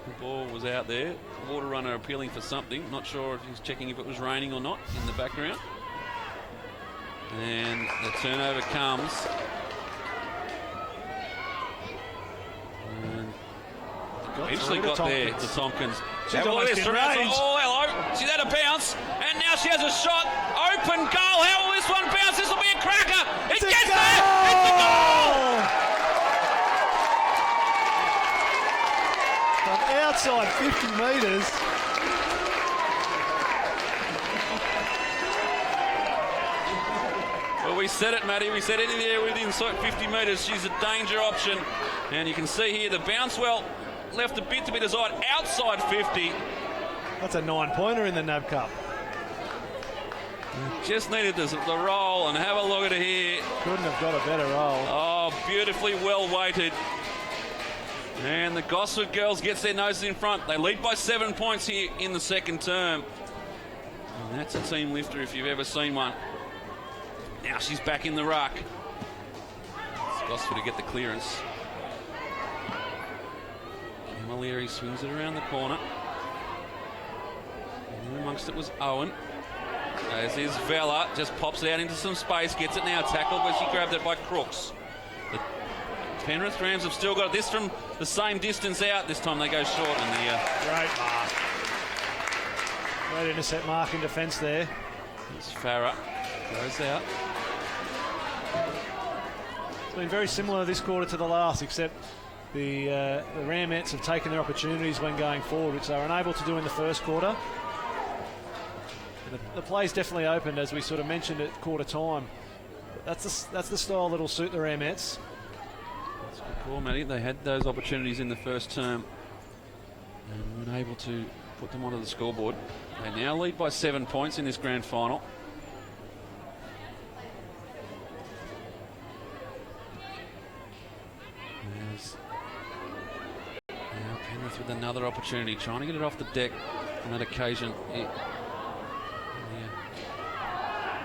The ball was out there. Water runner appealing for something. Not sure if he's checking if it was raining or not in the background. And the turnover comes. And eventually got there to Tompkins. She's almost in range. Oh, hello. She's had a bounce. And now she has a shot. Open goal. How will this one bounce? This will be a cracker. It It's a gets goal! there. It's a goal. From outside 50 metres. Well, we said it, Matty. We said anywhere within 50 metres, she's a danger option. And you can see here the bounce well left a bit to be desired outside 50. That's a 9-pointer in the NAB Cup. Just needed the roll, and have a look at it here. Couldn't have got a better roll. Oh, beautifully well weighted. And the Gosford girls gets their noses in front. They lead by 7 points here in the second term. And that's a team lifter if you've ever seen one. Now she's back in the ruck. It's Gosford to get the clearance. Emma Leary swings it around the corner. And in amongst it was Owen. As is Vella, just pops it out into some space, gets it now tackled, but she grabbed it by Crooks. The Penrith Rams have still got this from the same distance out. This time they go short, and the Great mark. Great intercept mark in defence there. it's Farah goes out. It's been very similar this quarter to the last, except the Ramettes have taken their opportunities when going forward, which they were unable to do in the first quarter. And the play's definitely opened, as we sort of mentioned at quarter time. That's the style that'll suit the Ramettes. That's a good call, Matty. They had those opportunities in the first term and weren't able to put them onto the scoreboard. They now lead by 7 points in this grand final. There's now Penrith with another opportunity, trying to get it off the deck on that occasion.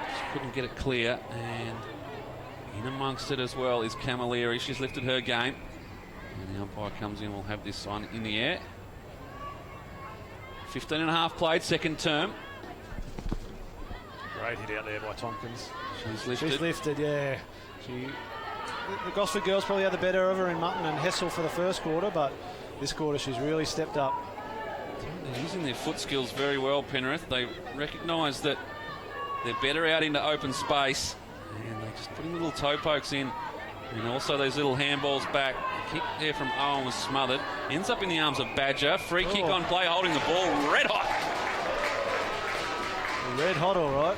Just couldn't get it clear, and in amongst it as well is Camilleri. She's lifted her game. And the umpire comes in, we'll have this on in the air. 15 and a half played, second term. Great hit out there by Tompkins. She's lifted. She's lifted, yeah. The Gosford girls probably had the better of her in Mutton and Hessel for the first quarter, but this quarter she's really stepped up. They're using their foot skills very well, Penrith. They recognise that they're better out into open space, and they're just putting little toe pokes in, and also those little handballs back. The kick there from Owen was smothered. Ends up in the arms of Badger. Free kick on play, holding the ball red hot. Red hot, all right.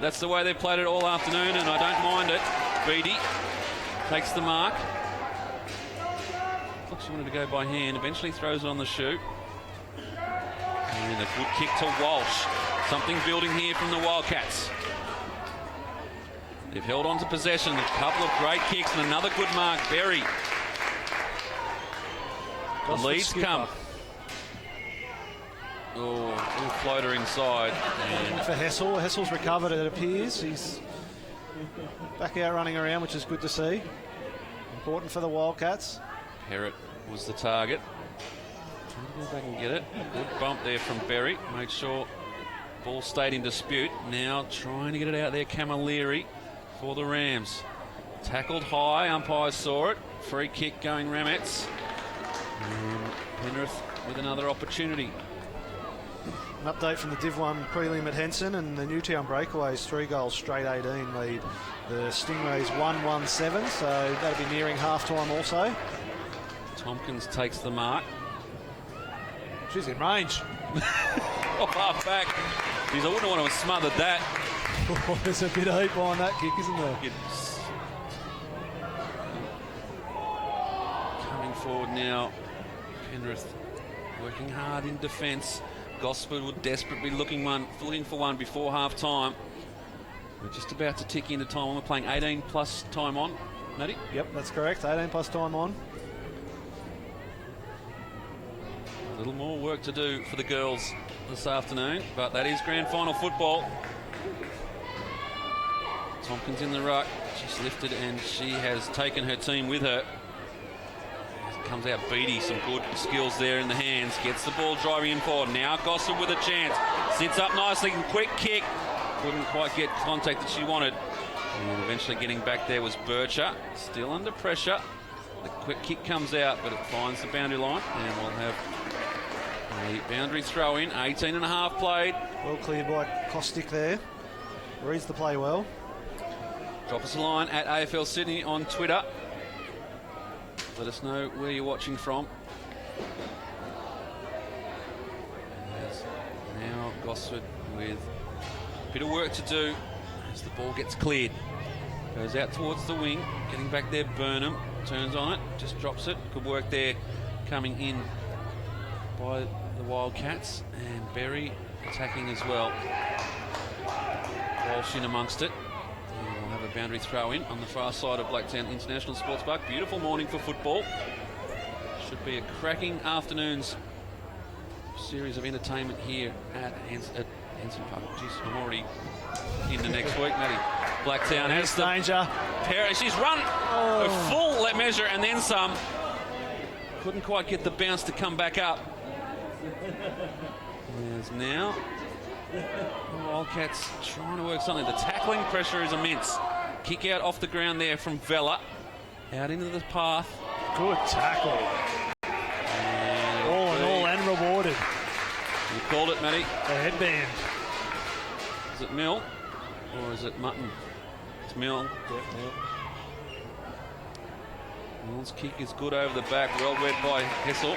That's the way they've played it all afternoon, and I don't mind it. Beattie takes the mark. Looks like she wanted to go by hand. Eventually throws it on the shoe. And a good kick to Walsh. Something building here from the Wildcats. They've held on to possession. A couple of great kicks and another good mark. Berry. The leads come. Oh, little floater inside. And For Hessel. Hessel's recovered, it appears. He's back out running around, which is good to see. Important for the Wildcats. Herritt was the target. Trying to go back and get it. Good bump there from Berry. Made sure ball stayed in dispute. Now trying to get it out there. Camilleri for the Rams. Tackled high. Umpires saw it. Free kick going Ramettes. And Penrith with another opportunity. An update from the Div 1 prelim at Henson, and the Newtown Breakaways 3 goals straight 18 lead the Stingrays 1-1-7, so that'll be nearing half time also. Tompkins takes the mark. She's in range. Half back. Geez, I wouldn't want to have smothered that. There's a bit of heat behind that kick, isn't there? Coming forward now. Penrith working hard in defence. Gosford would desperately looking for one before half time. We're just about to tick into time. We're playing 18 plus time on. Matty? Yep, that's correct. 18 plus time on. A little more work to do for the girls this afternoon, but that is grand final football. Tompkins in the ruck. She's lifted and she has taken her team with her. Comes out Beattie, some good skills there in the hands. Gets the ball driving in forward. Now Gosford with a chance. Sits up nicely and quick kick. Couldn't quite get contact that she wanted. And eventually getting back there was Bircher. Still under pressure. The quick kick comes out, but it finds the boundary line. And we'll have A boundary throw in, 18 and a half played. Well cleared by Kostick there. Reads the play well. Drop us a line at AFL Sydney on Twitter. Let us know where you're watching from. There's now Gosford with a bit of work to do as the ball gets cleared. Goes out towards the wing, getting back there, Burnham turns on it, just drops it. Good work there coming in by the Wildcats, and Berry attacking as well. Walsh in amongst it. And we'll have a boundary throw in on the far side of Blacktown International Sports Park. Beautiful morning for football. Should be a cracking afternoon's series of entertainment here at Henson Park. Jeez, I'm already into next week, Matty. Blacktown has the danger. She's run a full measure and then some. Couldn't quite get the bounce to come back up. There's now the Wildcats trying to work something. The tackling pressure is immense. Kick out off the ground there from Vella. Out into the path. Good tackle. All in all, and rewarded. You called it, Matty. The headband. Is it Mill or is it Mutton? It's Mill. Mill's kick is good over the back. Well read by Hessel.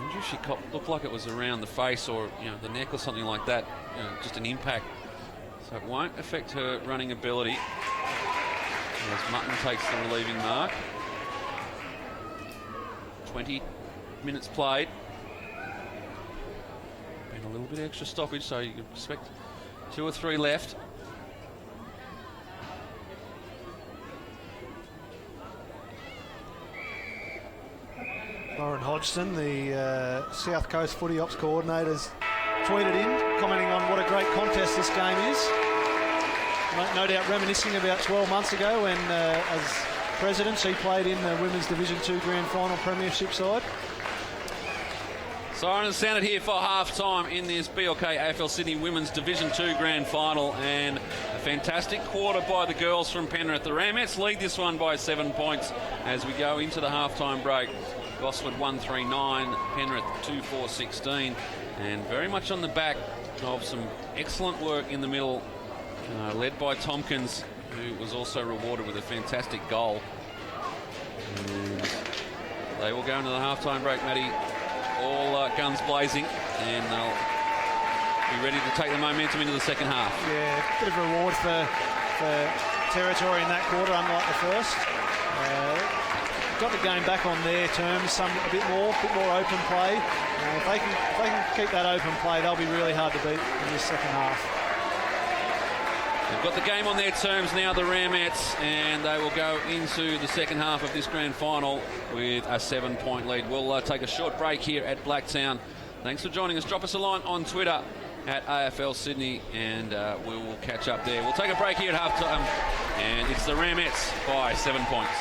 Injury she looked like it was around the face or the neck or something like that. Just an impact. So it won't affect her running ability. As Mutton takes the relieving mark. 20 minutes played. Been a little bit extra stoppage, so you could expect 2 or 3 left. Lauren Hodgson, the South Coast Footy Ops coordinator's tweeted in, commenting on what a great contest this game is. No doubt reminiscing about 12 months ago when, as president, she played in the Women's Division 2 Grand Final Premiership side. Sirens sounded here for half-time in this BLK AFL Sydney Women's Division 2 Grand Final, and a fantastic quarter by the girls from Penrith. The Ramettes lead this one by 7 points as we go into the half-time break. Gosford 1-3-9, Penrith 2-4-16, and very much on the back of some excellent work in the middle, led by Tompkins, who was also rewarded with a fantastic goal. And they will go into the half-time break, Matty, all guns blazing, and they'll be ready to take the momentum into the second half. Yeah, bit of reward for territory in that quarter, unlike the first. Got the game back on their terms, a bit more open play. If they can keep that open play, they'll be really hard to beat in this second half. They've got the game on their terms now, the Ramettes, and they will go into the second half of this grand final with a 7-point lead. We'll take a short break here at Blacktown. Thanks for joining us. Drop us a line on Twitter at AFL Sydney, and we will catch up there. We'll take a break here at halftime, and it's the Ramettes by 7 points.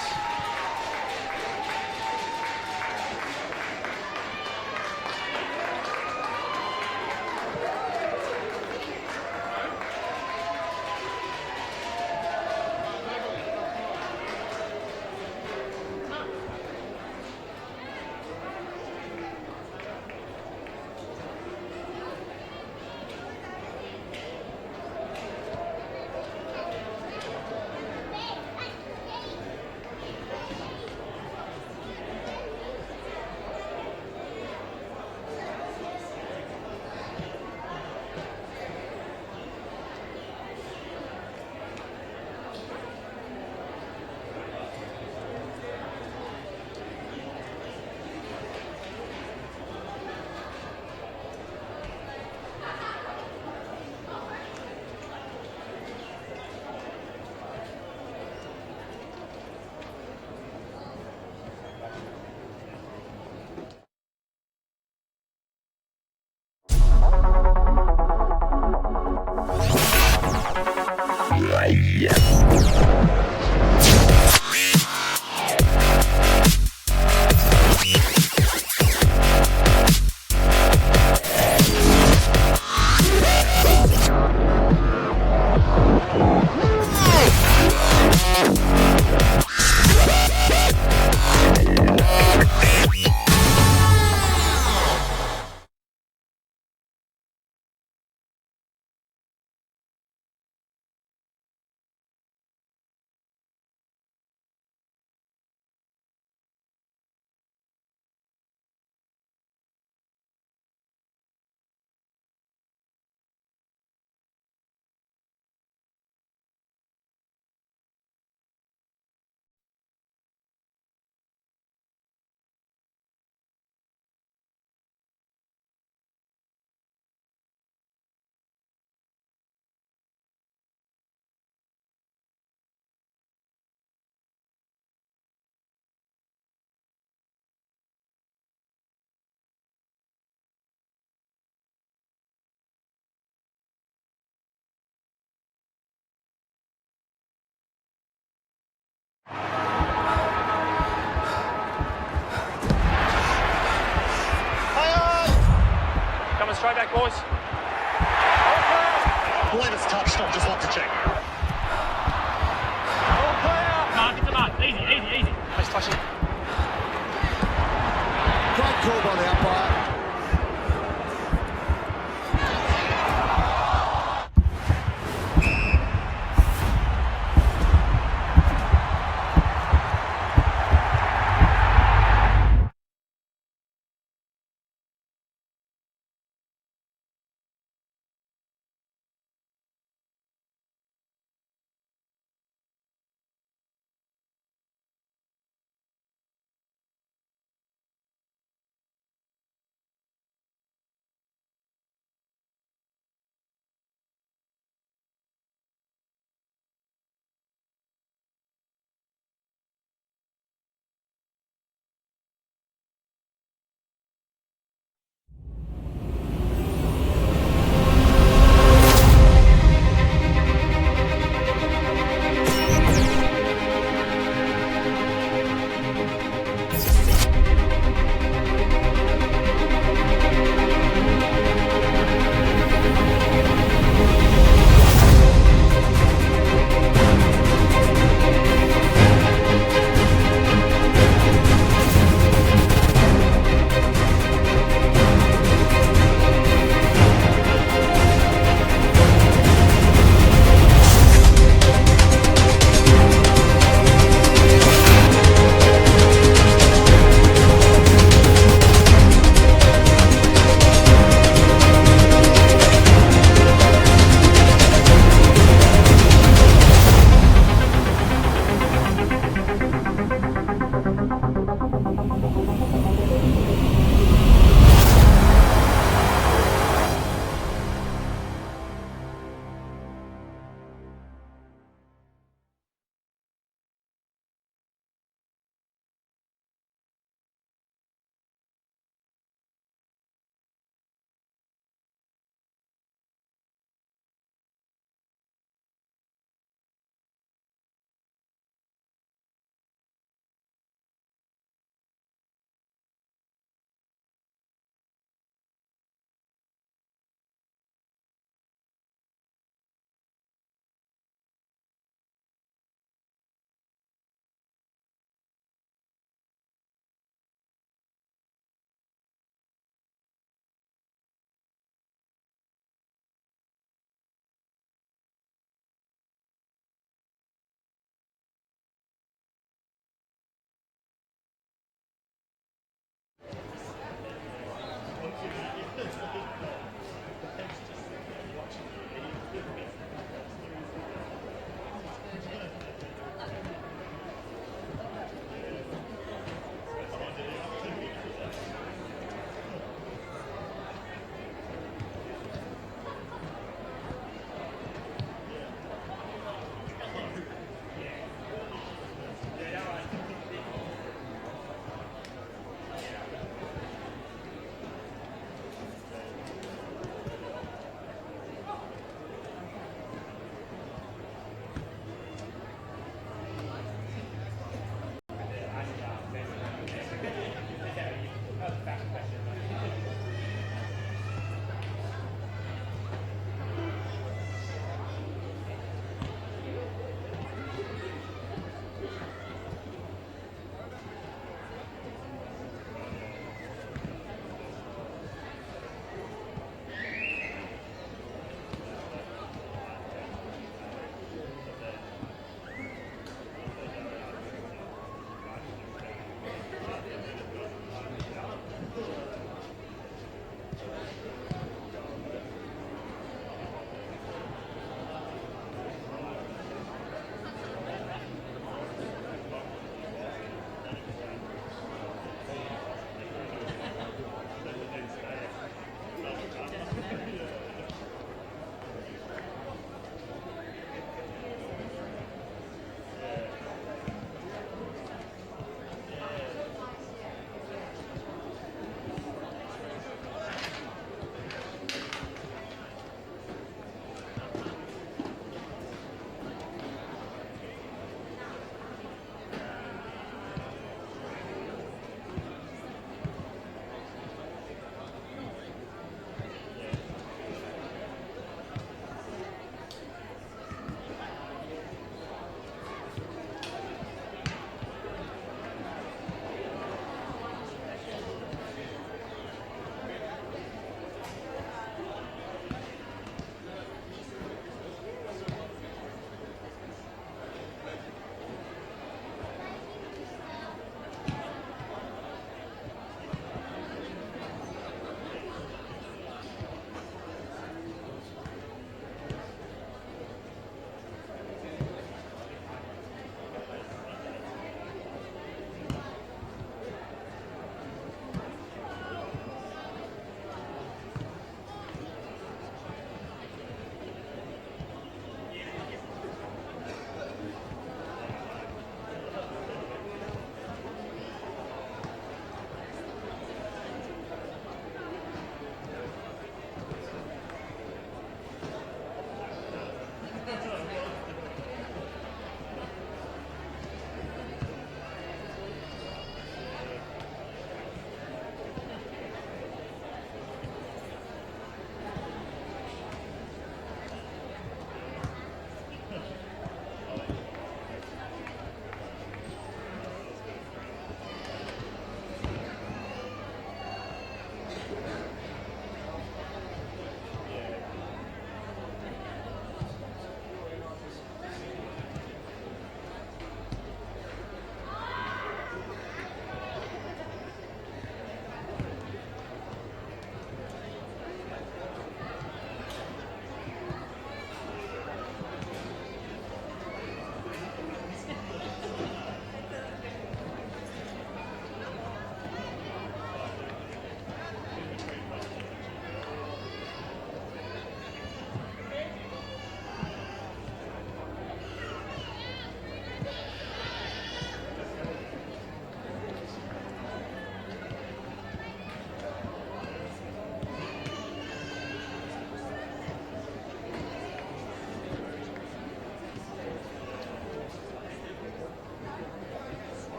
straight back, boys. I believe it's touched. I'd just like to check. Mark, it's a mark. Easy, easy, easy. Nice touching. Great call by the umpire.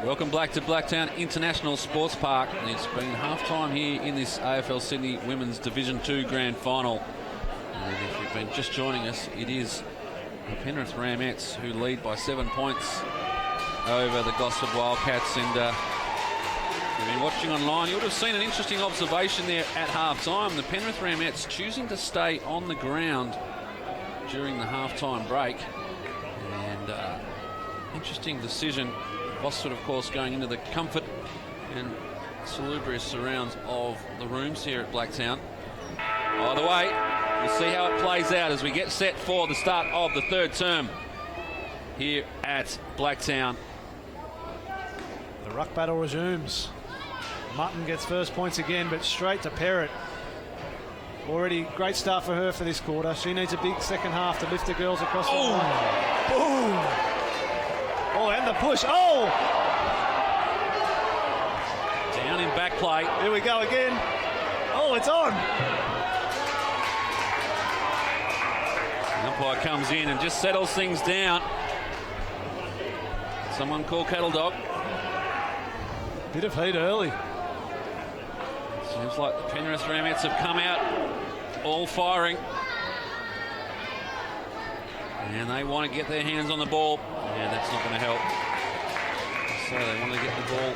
Welcome back to Blacktown International Sports Park. It's been half-time here in this AFL Sydney Women's Division 2 Grand Final. And if you've been just joining us, it is the Penrith Ramettes who lead by 7 points over the Gosford Wildcats. And if you've been watching online, you would have seen an interesting observation there at half-time. The Penrith Ramettes choosing to stay on the ground during the half-time break. And interesting decision. Gosford, of course, going into the comfort and salubrious surrounds of the rooms here at Blacktown. Either way, we'll see how it plays out as we get set for the start of the third term here at Blacktown. The ruck battle resumes. Mutton gets first points again, but straight to Perrott. Already great start for her for this quarter. She needs a big second half to lift the girls across the line. Boom! Oh, and the push. Oh! Down in back play. Here we go again. Oh, it's on. The umpire comes in and just settles things down. Someone call Cattle Dog. Bit of heat early. Seems like the Penrith Ramettes have come out all firing. And they want to get their hands on the ball. Yeah, that's not going to help. So they want to get the ball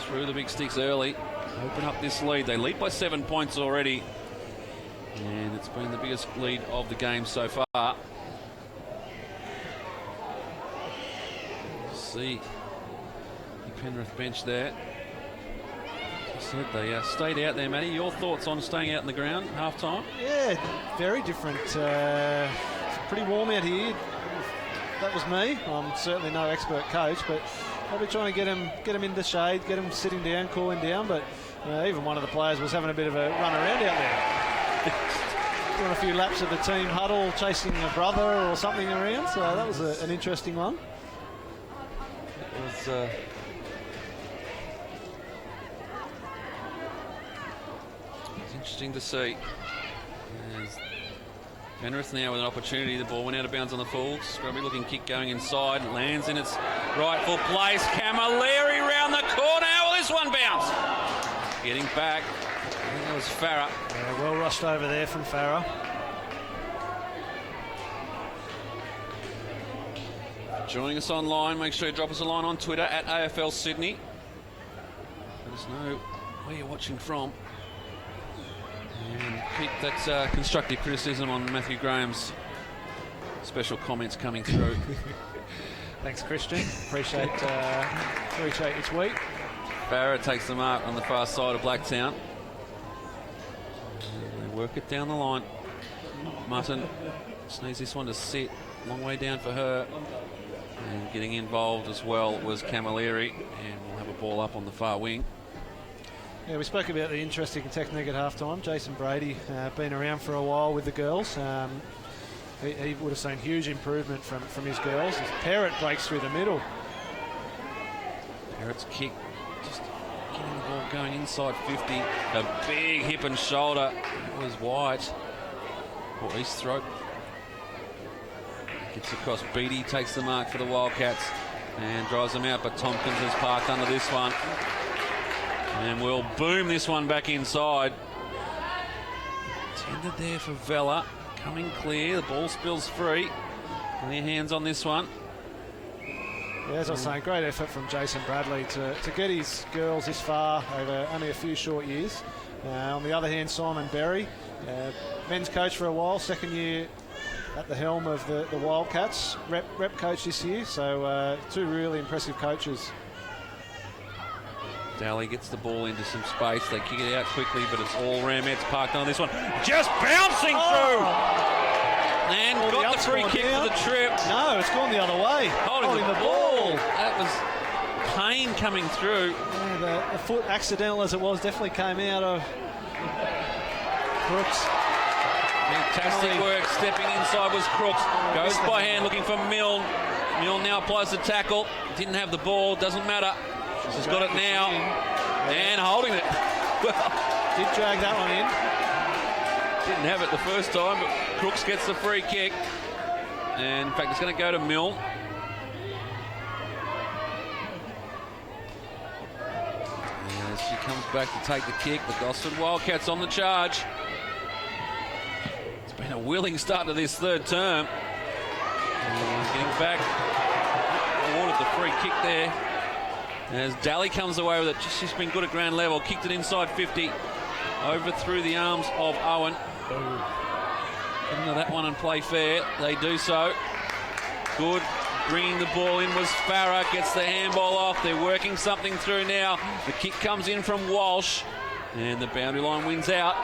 through the big sticks early. Open up this lead. They lead by 7 points already. And it's been the biggest lead of the game so far. See the Penrith bench there. As I said, they stayed out there, Matty. Your thoughts on staying out in the ground half-time? Yeah, very different. It's pretty warm out here. That was me. I'm certainly no expert coach, but probably trying to get him in the shade, get him sitting down, cooling down. But even one of the players was having a bit of a run around out there. Doing a few laps of the team huddle, chasing a brother or something around. So that was an interesting one. It was... It's interesting to see. As Penrith now with an opportunity. The ball went out of bounds on the full. Scrubby looking kick going inside. Lands in its rightful place. Camilleri round the corner. How will this one bounce? Getting back. I think that was Farah. Yeah, well rushed over there from Farah. Joining us online, make sure you drop us a line on Twitter at AFL Sydney. Let us know where you're watching from. And keep that constructive criticism on Matthew Graham's special comments coming through. Thanks, Christian. Appreciate your tweet. Farah takes the mark on the far side of Blacktown. And they work it down the line. Mutton just needs this one to sit. Long way down for her. And getting involved as well was Camilleri. And we'll have a ball up on the far wing. Yeah, we spoke about the interesting technique at halftime. Jason Brady, been around for a while with the girls. He would have seen huge improvement from his girls. As Perrott breaks through the middle. Perrott's kick, just getting the ball going inside 50. A big hip and shoulder. It was White, or East Throat. Gets across. Beattie takes the mark for the Wildcats and drives them out, but Tompkins is parked under this one. And we'll boom this one back inside. Tended there for Vella. Coming clear. The ball spills free. Clear hands on this one. Yeah, as I was saying, great effort from Jason Bradley to get his girls this far over only a few short years. On the other hand, Simon Berry, men's coach for a while, second year at the helm of the Wildcats, rep coach this year. So two really impressive coaches. Daly gets the ball into some space. They kick it out quickly, but it's all Ramettes parked on this one. Just bouncing through! And got the free kick for the trip. No, it's gone the other way. Holding the ball. That was Payne coming through. Yeah, the foot, accidental as it was, definitely came out of Crooks. Fantastic work. Stepping inside was Crooks. Goes by hand looking for Milne. Milne now applies the tackle. Didn't have the ball. Doesn't matter. She's got it now. And holding it. Well, did drag that one in. Didn't have it the first time, but Crooks gets the free kick. And in fact, it's going to go to Milne. She comes back to take the kick. The Gosford Wildcats on the charge. It's been a willing start to this third term. Getting back. Awarded the free kick there. As Daly comes away with it. She's been good at ground level. Kicked it inside 50. Over through the arms of Owen. Into that one and play fair. They do so. Good. Bringing the ball in was Farah. Gets the handball off. They're working something through now. The kick comes in from Walsh. And the boundary line wins out.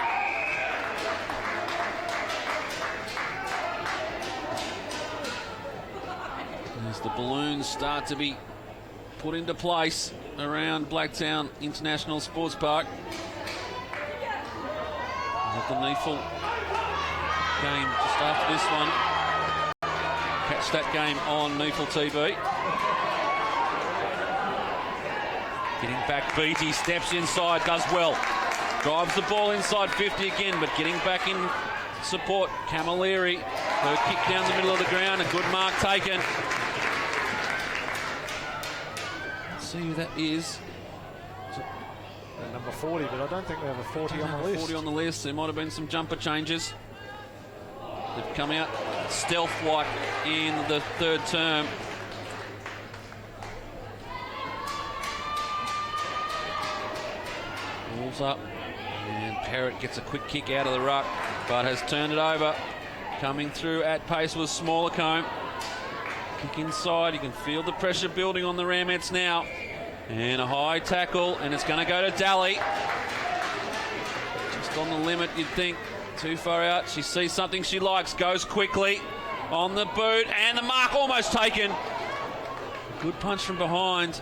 As the balloons start to be put into place around Blacktown International Sports Park. The Neefle game just after this one. Catch that game on Neefle TV. Getting back, Beattie steps inside, does well. Drives the ball inside 50 again, but getting back in support. Camilleri, her kick down the middle of the ground, a good mark taken. Let's see who that is. Number 40, but I don't think we have a 40 on the list. 40 on the list. There might have been some jumper changes. They've come out stealth-like in the third term. Ball's up. And Parrott gets a quick kick out of the ruck, but has turned it over. Coming through at pace was Smallacombe. Kick inside. You can feel the pressure building on the Ramettes now. And a high tackle, and it's going to go to Daly. Just on the limit, you'd think. Too far out. She sees something she likes, goes quickly on the boot, and the mark almost taken. Good punch from behind.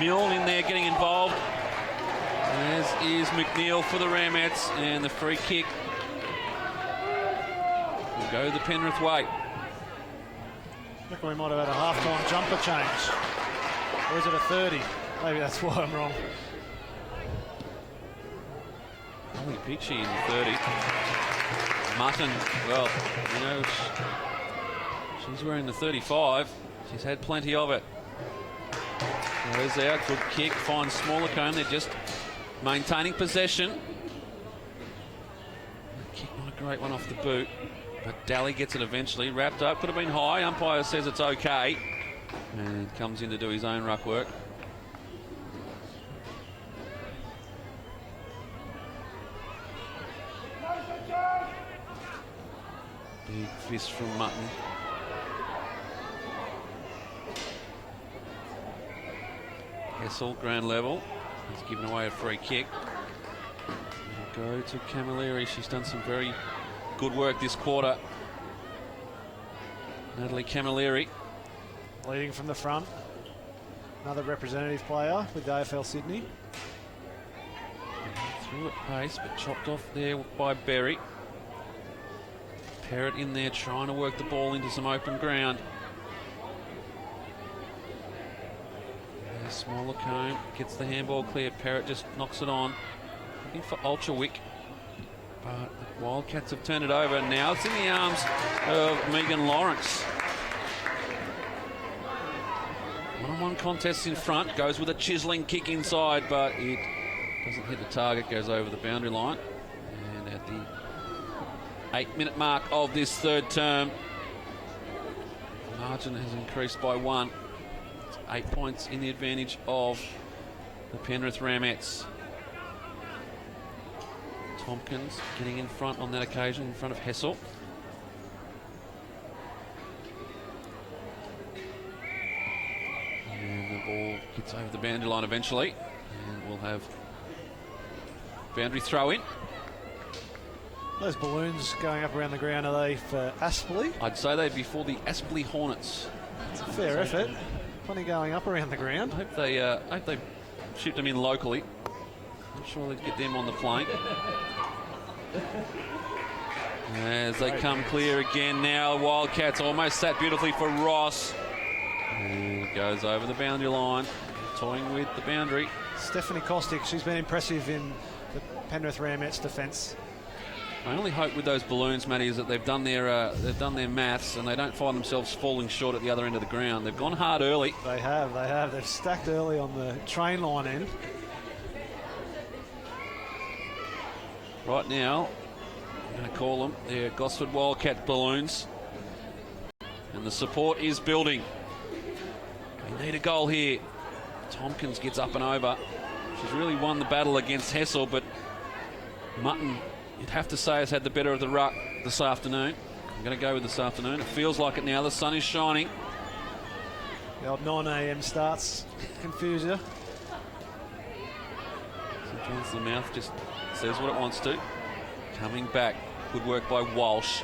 Milne in there getting involved. As is McNeil for the Ramettes, and the free kick will go the Penrith way. I think we might have had a half-time jumper change. Or is it a 30? Maybe that's why I'm wrong. Only Peachy in the 30. Mutton, well, you know, she's wearing the 35. She's had plenty of it. Goes out, good kick, finds Smallacombe. They're just maintaining possession. Kick, not a great one off the boot, but Daly gets it eventually. Wrapped up, could have been high. Umpire says it's okay. And comes in to do his own ruck work. Big fist from Mutton. Hessel, ground level. He's given away a free kick. Go to Camilleri. She's done some very good work this quarter. Natalie Camilleri. Leading from the front. Another representative player with AFL Sydney. Through at pace, but chopped off there by Berry. Parrott in there trying to work the ball into some open ground. There's Smallacombe, gets the handball clear. Parrott just knocks it on. Looking for Ultrawick. But the Wildcats have turned it over. Now it's in the arms of Megan Lawrence. One-on-one contest in front. Goes with a chiseling kick inside, but it doesn't hit the target. Goes over the boundary line. And at the 8-minute mark of this third term, the margin has increased by 1. It's 8 points in the advantage of the Penrith Ramettes. Tompkins getting in front on that occasion, in front of Hessel. And the ball gets over the boundary line eventually. And we'll have boundary throw in. Those balloons going up around the ground, are they for Aspley? I'd say they'd be for the Aspley Hornets. It's a fair effort. Plenty going up around the ground. I hope they shipped them in locally. I'm sure they'd get them on the plane. As they come clear again now, Wildcats almost sat beautifully for Ross. And goes over the boundary line, toying with the boundary. Stephanie Kostick, she's been impressive in the Penrith Ramettes defence. I only hope with those balloons, Matty, is that they've done their maths and they don't find themselves falling short at the other end of the ground. They've gone hard early. They have. They've stacked early on the train line end. Right now, I'm going to call them, they're Gosford Wildcat balloons. And the support is building. We need a goal here. Tompkins gets up and over. She's really won the battle against Hessel, but Mutton, you'd have to say, has had the better of the ruck this afternoon. I'm going to go with this afternoon. It feels like it now. The sun is shining. The old 9 a.m. starts confuse you. Sometimes the mouth just says what it wants to. Coming back. Good work by Walsh.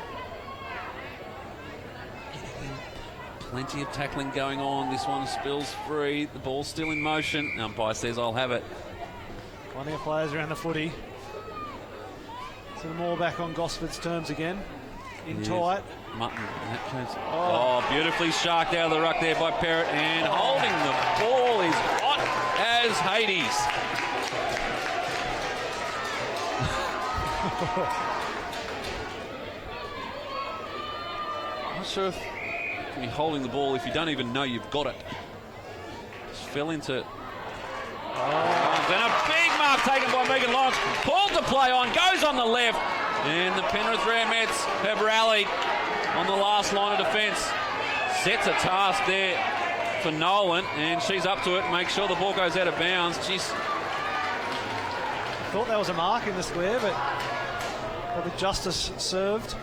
Plenty of tackling going on. This one spills free. The ball's still in motion. Umpire says, I'll have it. Plenty of players around the footy. So the more back on Gosford's terms again. In tight. Mutton. Oh, beautifully sharked out of the ruck there by Parrott. And holding the ball is hot as Hades. I'm not sure if you can be holding the ball if you don't even know you've got it. Just fell into... Then a big mark taken by Megan Lawrence. Pulled the play on, goes on the left. And the Penrith Ramettes have rallied on the last line of defence. Sets a task there for Nolan, and she's up to it. Make sure the ball goes out of bounds. She's... Thought that was a mark in the square, but probably justice served.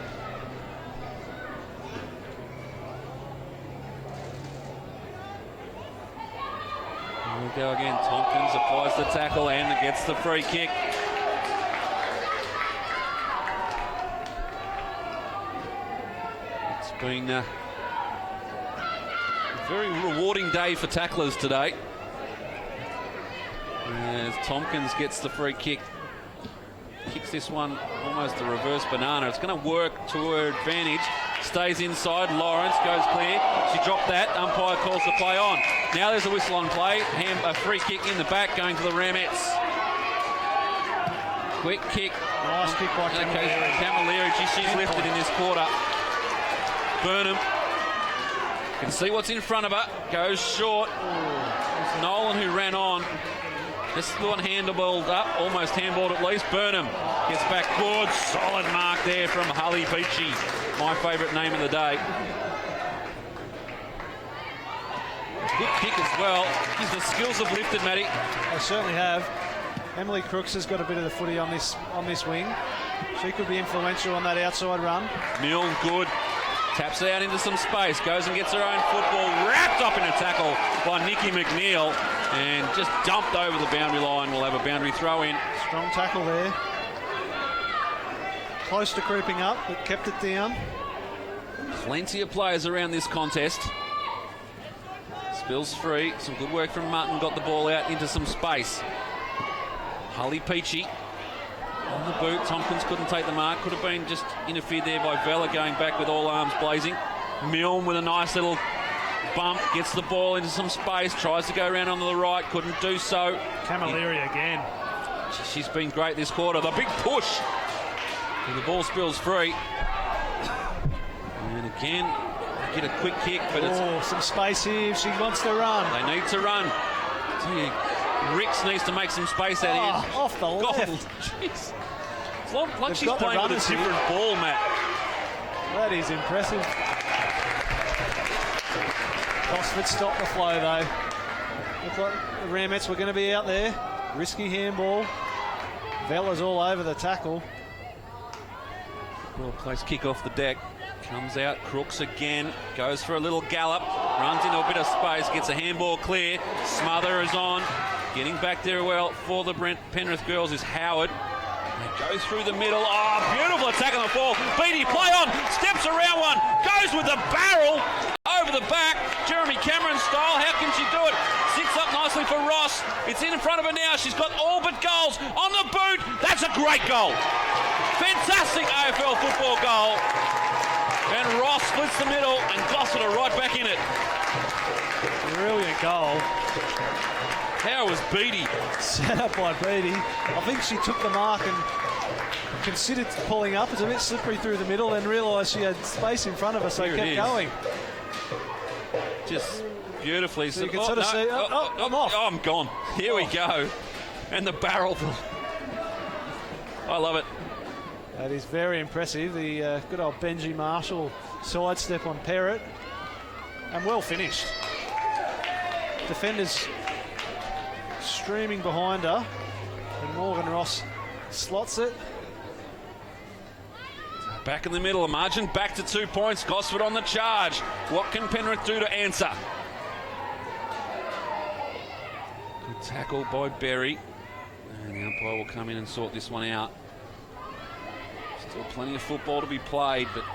Here we go again. Tompkins applies the tackle and gets the free kick. It's been a very rewarding day for tacklers today. As Tompkins gets the free kick. Kicks this one almost a reverse banana. It's going to work to her advantage. Stays inside. Lawrence goes clear. She dropped that. Umpire calls the play on. Now there's a whistle on play. A free kick in the back going to the Ramettes. Quick kick. Nice kick by Camilleri. She's lifted in this quarter. Burnham can see what's in front of her. Goes short. It's Nolan who ran on. This one handballed up, almost handballed at least. Burnham gets back good. Solid mark there from Hully Beachy. My favourite name of the day. Good kick as well. The skills have lifted, Matty. They certainly have. Emily Crooks has got a bit of the footy on this wing. She could be influential on that outside run. Milne, good. Taps it out into some space. Goes and gets her own football. Wrapped up in a tackle by Nikki McNeil. And just dumped over the boundary line. We'll have a boundary throw in. Strong tackle there. Close to creeping up, but kept it down. Plenty of players around this contest. Spills free. Some good work from Mutton. Got the ball out into some space. Hully Peachy on the boot. Tompkins couldn't take the mark. Could have been just interfered there by Vella going back with all arms blazing. Milne with a nice little bump. Gets the ball into some space. Tries to go around on the right. Couldn't do so. Camilleri again. She's been great this quarter. The big push. And the ball spills free. And again, get a quick kick, but it's... some space here if she wants to run. They need to run. Ricks needs to make some space out here. Off the left. Jeez. It's like she's playing with a different ball, Matt. That is impressive. Gosford stopped the flow, though. Looked like the Ramettes were going to be out there. Risky handball. Vella's all over the tackle. Well placed kick off the deck. Comes out, Crooks again, goes for a little gallop, runs into a bit of space, gets a handball clear. Smother is on, getting back there well for the Penrith girls is Howard. They go through the middle. Oh, beautiful attack on the ball. Beatty, play on, steps around one, goes with the barrel over the back. Jeremy Cameron style, how can she do it? Sits up nicely for Ross. It's in front of her now. She's got all but goals on the boot. That's a great goal. Fantastic AFL football goal. And Ross splits the middle and Gosford are right back in it. Brilliant goal. How was Beatty? Set up by Beatty. I think she took the mark and considered pulling up. It's a bit slippery through the middle and realised she had space in front of her, so kept going. Just beautifully. So you can sort of see, I'm off. Oh, I'm gone. Here we go. And the barrel. I love it. That is very impressive. The good old Benji Marshall sidestep on Penrith. And well finished. Defenders streaming behind her. And Morgan Ross slots it. Back in the middle, a margin back to 2 points. Gosford on the charge. What can Penrith do to answer? Good tackle by Berry. And the umpire will come in and sort this one out. Still plenty of football to be played, but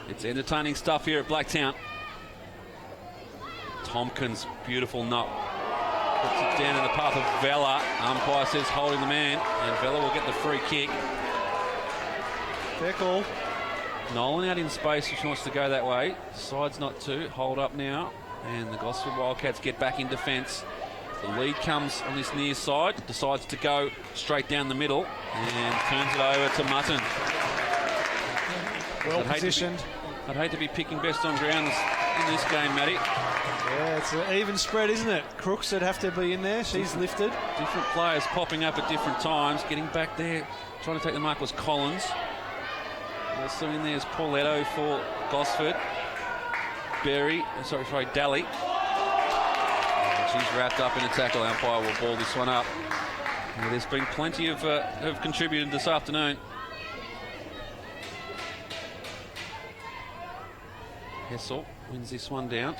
it's entertaining stuff here at Blacktown. Tompkins, beautiful knock. Puts it down in the path of Vella. Umpire says holding the man, and Vella will get the free kick. Fair call. Nolan out in space if she wants to go that way. Decides not to. Hold up now. And the Gosford Wildcats get back in defence. The lead comes on this near side. Decides to go straight down the middle and turns it over to Mutton. Well positioned. I'd hate to be picking best on grounds in this game, Matty. Yeah, it's an even spread, isn't it? Crooks would have to be in there. She's lifted. Different players popping up at different times. Getting back there. Trying to take the mark was Collins. Also in there is Pauletto for Gosford. Daly. And she's wrapped up in a tackle. Umpire will ball this one up. And there's been plenty of have contributed this afternoon. Hessel wins this one down.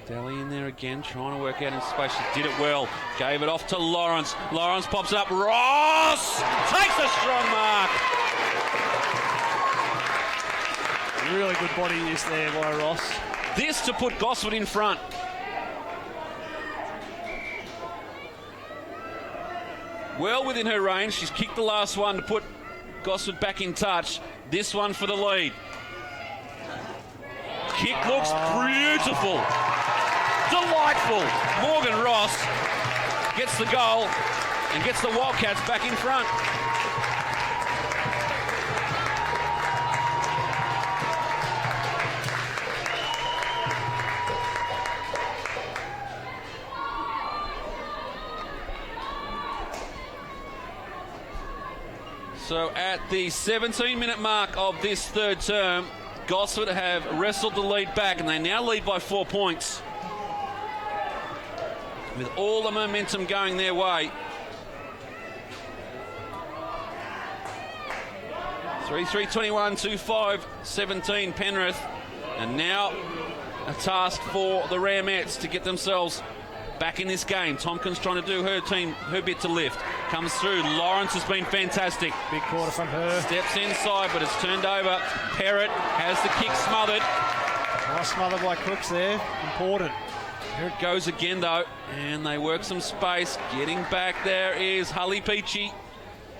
Daly in there again, trying to work out in space. She did it well. Gave it off to Lawrence. Lawrence pops it up. Ross takes a strong mark. Really good body use there by Ross. This to put Gosford in front. Well within her range. She's kicked the last one to put Gosford back in touch. This one for the lead. Kick looks beautiful. Delightful. Morgan Ross gets the goal and gets the Wildcats back in front. So at the 17-minute mark of this third term, Gosford have wrestled the lead back and they now lead by 4 points. With all the momentum going their way. 3-3-21, 2-5-17 Penrith. And now a task for the Ramettes to get themselves back in this game. Tompkins trying to do her bit to lift. Comes through. Lawrence has been fantastic. Big quarter from her. Steps inside, but it's turned over. Perrott has the kick smothered. Nice smother by Crooks there. Important. Here it goes again, though, and they work some space. Getting back there is Hully Peachy,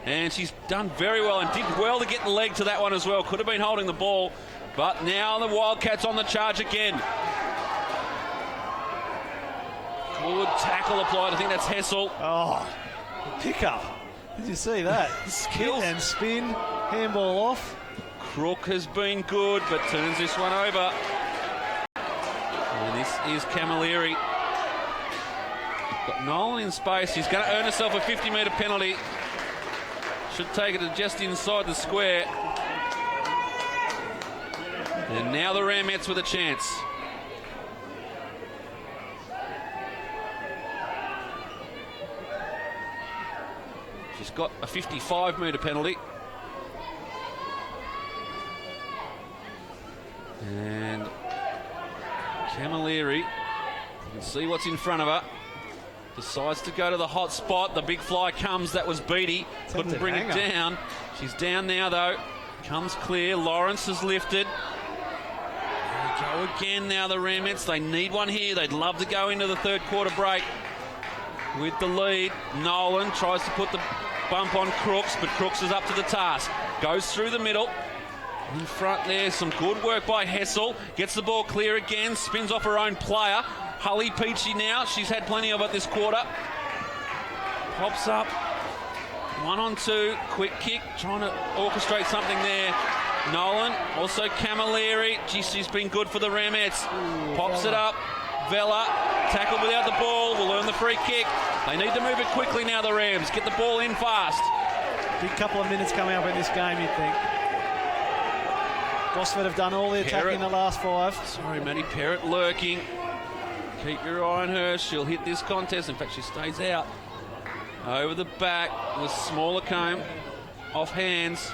and she's done very well and did well to get the leg to that one as well. Could have been holding the ball, but now the Wildcats on the charge again. Good tackle applied. I think that's Hessel. Oh, pick up. Did you see that? Skills. Hit and spin, handball off. Crook has been good, but turns this one over. And this is Camilleri. Got Nolan in space. He's going to earn himself a 50-metre penalty. Should take it to just inside the square. And now the Ramettes with a chance. She's got a 55-metre penalty. And Camilleri, you can see what's in front of her. Decides to go to the hot spot. The big fly comes. That was Beattie. Couldn't bring it down. She's down now, though. Comes clear. Lawrence is lifted. There we go again now, the Ramettes. They need one here. They'd love to go into the third quarter break with the lead. Nolan tries to put the bump on Crooks, but Crooks is up to the task. Goes through the middle. In front there, some good work by Hessel. Gets the ball clear again. Spins off her own player. Hully Peachy now. She's had plenty of it this quarter. Pops up. 1-on-2. Quick kick. Trying to orchestrate something there. Nolan. Also Camilleri. She's been good for the Ramettes. Pops it up. Vella. Tackled without the ball. Will earn the free kick. They need to move it quickly now, the Rams. Get the ball in fast. Big couple of minutes coming up in this game, you'd think. Gosford have done all the attacking in the last 5. Sorry, Matty. Perrott lurking. Keep your eye on her. She'll hit this contest. In fact, she stays out. Over the back with smaller comb. Off hands.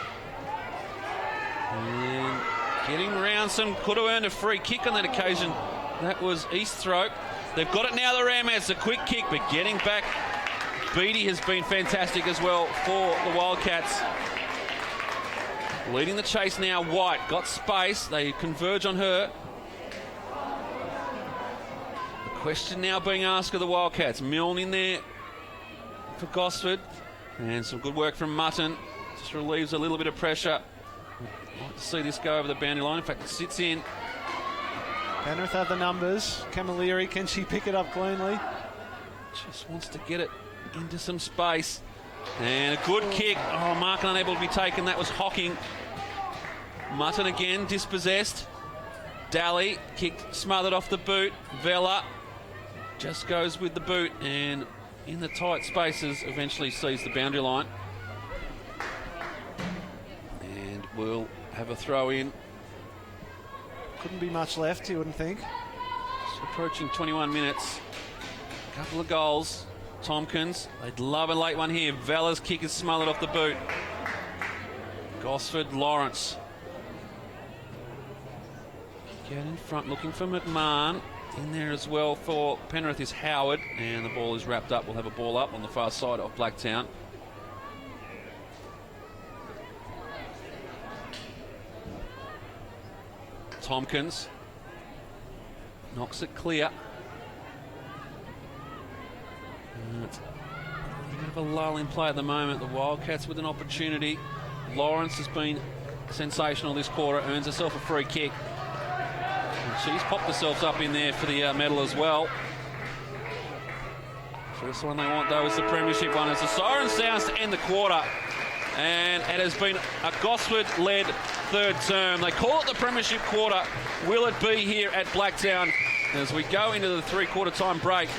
And getting Roundson. Could have earned a free kick on that occasion. That was Easthrope. They've got it now, the Ramettes. A quick kick, but getting back. Beattie has been fantastic as well for the Wildcats. Leading the chase now, White. Got space. They converge on her. The question now being asked of the Wildcats. Milne in there for Gosford. And some good work from Mutton. Just relieves a little bit of pressure. I'd like to see this go over the boundary line. In fact, it sits in. Penrith have the numbers. Camilleri, can she pick it up cleanly? Just wants to get it into some space. And a good kick. Oh, Markin unable to be taken. That was Hocking. Mutton again, dispossessed. Daly, kicked, smothered off the boot. Vella just goes with the boot and in the tight spaces eventually sees the boundary line. And we'll have a throw in. Couldn't be much left, you wouldn't think. Just approaching 21 minutes. A couple of goals. Tompkins, they'd love a late one here. Vella's kick is smothered off the boot. Gosford, Lawrence. Get in front, looking for McMahon. In there as well for Penrith is Howard. And the ball is wrapped up. We'll have a ball up on the far side of Blacktown. Tompkins knocks it clear. It's a bit of a lull in play at the moment. The Wildcats with an opportunity. Lawrence has been sensational this quarter, earns herself a free kick. And she's popped herself up in there for the medal as well. First one they want though is the premiership one as the siren sounds to end the quarter. And it has been a Gosford-led third term. They call it the premiership quarter. Will it be here at Blacktown as we go into the three-quarter time break?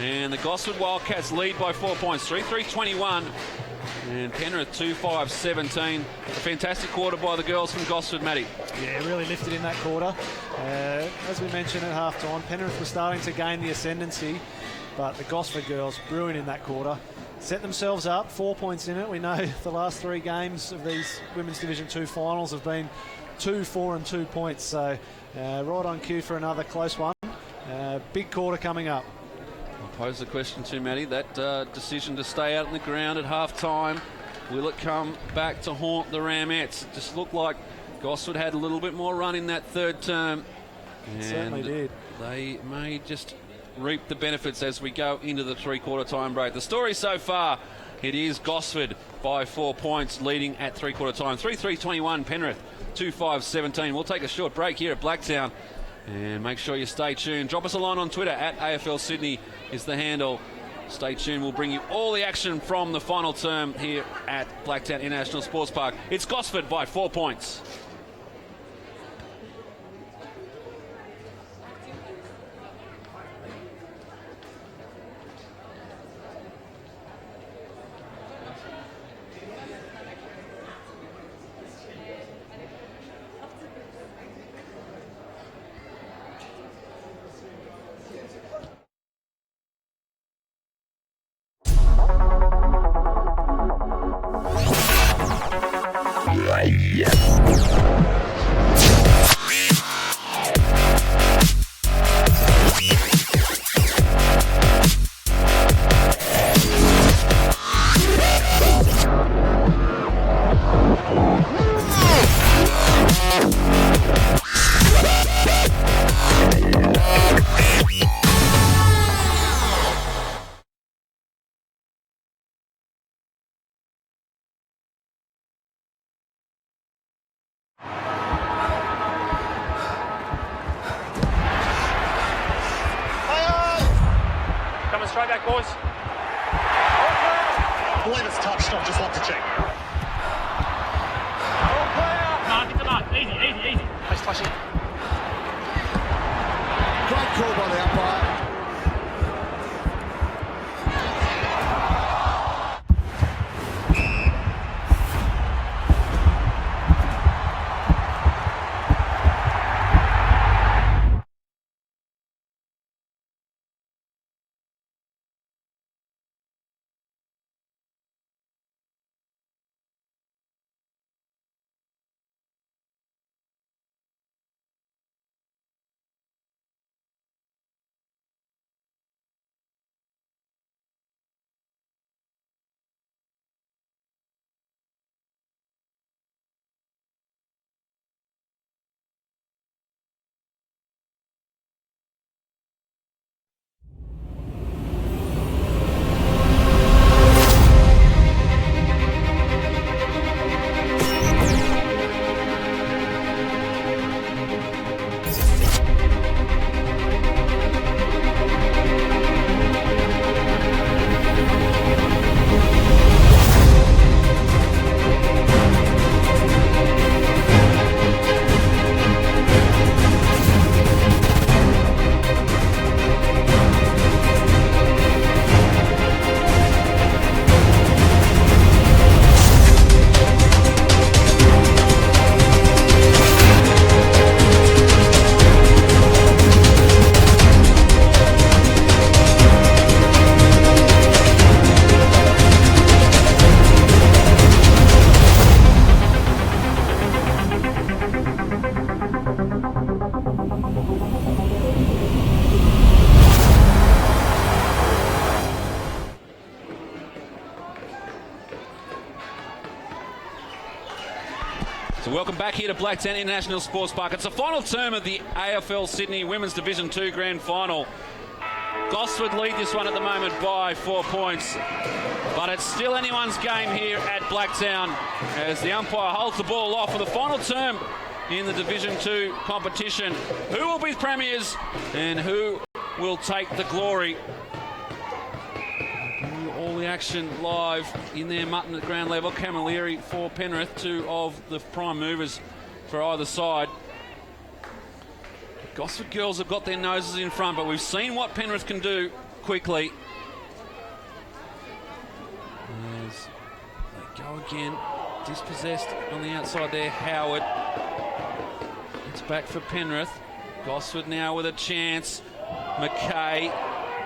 And the Gosford Wildcats lead by 4 points, 3-3-21. And Penrith 2-5-17. A fantastic quarter by the girls from Gosford, Matty. Yeah, really lifted in that quarter. As we mentioned at half-time, Penrith were starting to gain the ascendancy, but the Gosford girls brewing in that quarter. Set themselves up, 4 points in it. We know the last 3 games of these Women's Division 2 finals have been 2, 4 and 2 points. So right on cue for another close one. Big quarter coming up. I'll pose the question to Matty. That decision to stay out on the ground at half-time, will it come back to haunt the Ramettes? It just looked like Gosford had a little bit more run in that third term. It certainly did. They may just reap the benefits as we go into the three-quarter time break. The story so far, it is Gosford by 4 points, leading at three-quarter time. 3-3-21, Penrith 2-5-17. We'll take a short break here at Blacktown. And make sure you stay tuned. Drop us a line on Twitter at AFL Sydney is the handle. Stay tuned. We'll bring you all the action from the final term here at Blacktown International Sports Park. It's Gosford by 4 points. Coming straight back, boys. I believe it's touched. I'd just like to check. Mark, it's a mark. Easy, easy, easy. Nice flashing. Great call by the umpire. So welcome back here to Blacktown International Sports Park. It's the final term of the AFL Sydney Women's Division 2 Grand Final. Gosford lead this one at the moment by 4 points. But it's still anyone's game here at Blacktown as the umpire holds the ball off for the final term in the Division 2 competition. Who will be premiers and who will take the glory? All the action live in there, Mutton at ground level. Camilleri for Penrith, two of the prime movers for either side. The Gosford girls have got their noses in front, but we've seen what Penrith can do quickly. As they go again, dispossessed on the outside there, Howard. It's back for Penrith. Gosford now with a chance. McKay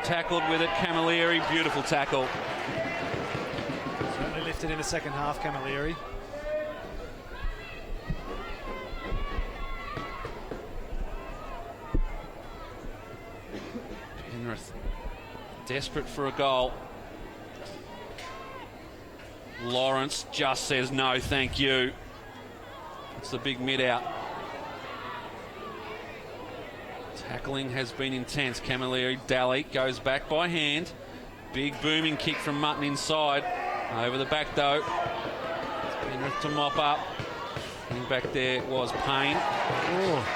tackled with it. Camilleri, beautiful tackle. Certainly lifted in the second half, Camilleri. Penrith desperate for a goal. Lawrence just says no, thank you. It's the big mid out. Tackling has been intense. Camilleri, Daly goes back by hand. Big booming kick from Mutton inside. Over the back though. It's Penrith to mop up. And back there was Payne. Oh.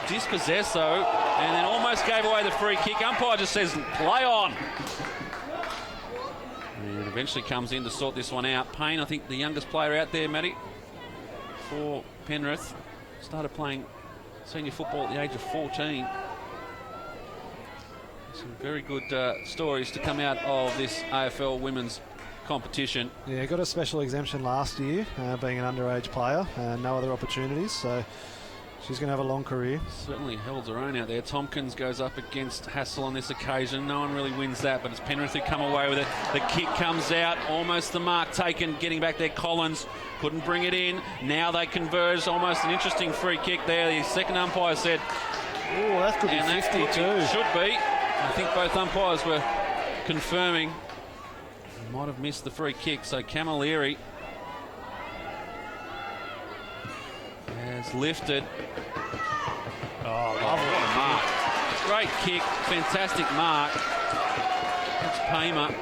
Dispossessed though, and then almost gave away the free kick. Umpire just says play on. And eventually comes in to sort this one out. Payne, I think the youngest player out there, Matty, for Penrith. Started playing senior football at the age of 14. Some very good stories to come out of this AFL women's competition. Yeah, got a special exemption last year, being an underage player, no other opportunities, so she's going to have a long career. Certainly holds her own out there. Tompkins goes up against Hassel on this occasion. No one really wins that, but it's Penrith who come away with it. The kick comes out, almost the mark taken, getting back there. Collins couldn't bring it in. Now they converge, almost an interesting free kick there. The second umpire said, oh, that could be 50 too. Should be. I think both umpires were confirming. Might have missed the free kick, so Camilleri has lifted. Oh, lovely. What a mark. Great kick, fantastic mark. That's Paymer.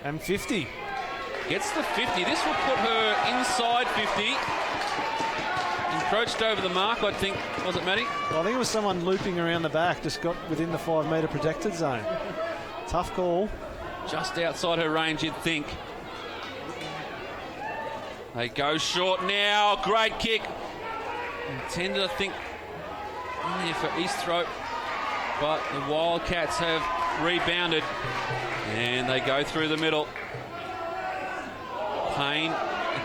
And 50. Gets the 50. This will put her inside 50. Encroached over the mark, I think. Was it, Matty? Well, I think it was someone looping around the back, just got within the 5 metre protected zone. Tough call. Just outside her range, you'd think. They go short now. Great kick. Intended, I think, in there for East Throat. But the Wildcats have rebounded. And they go through the middle. Payne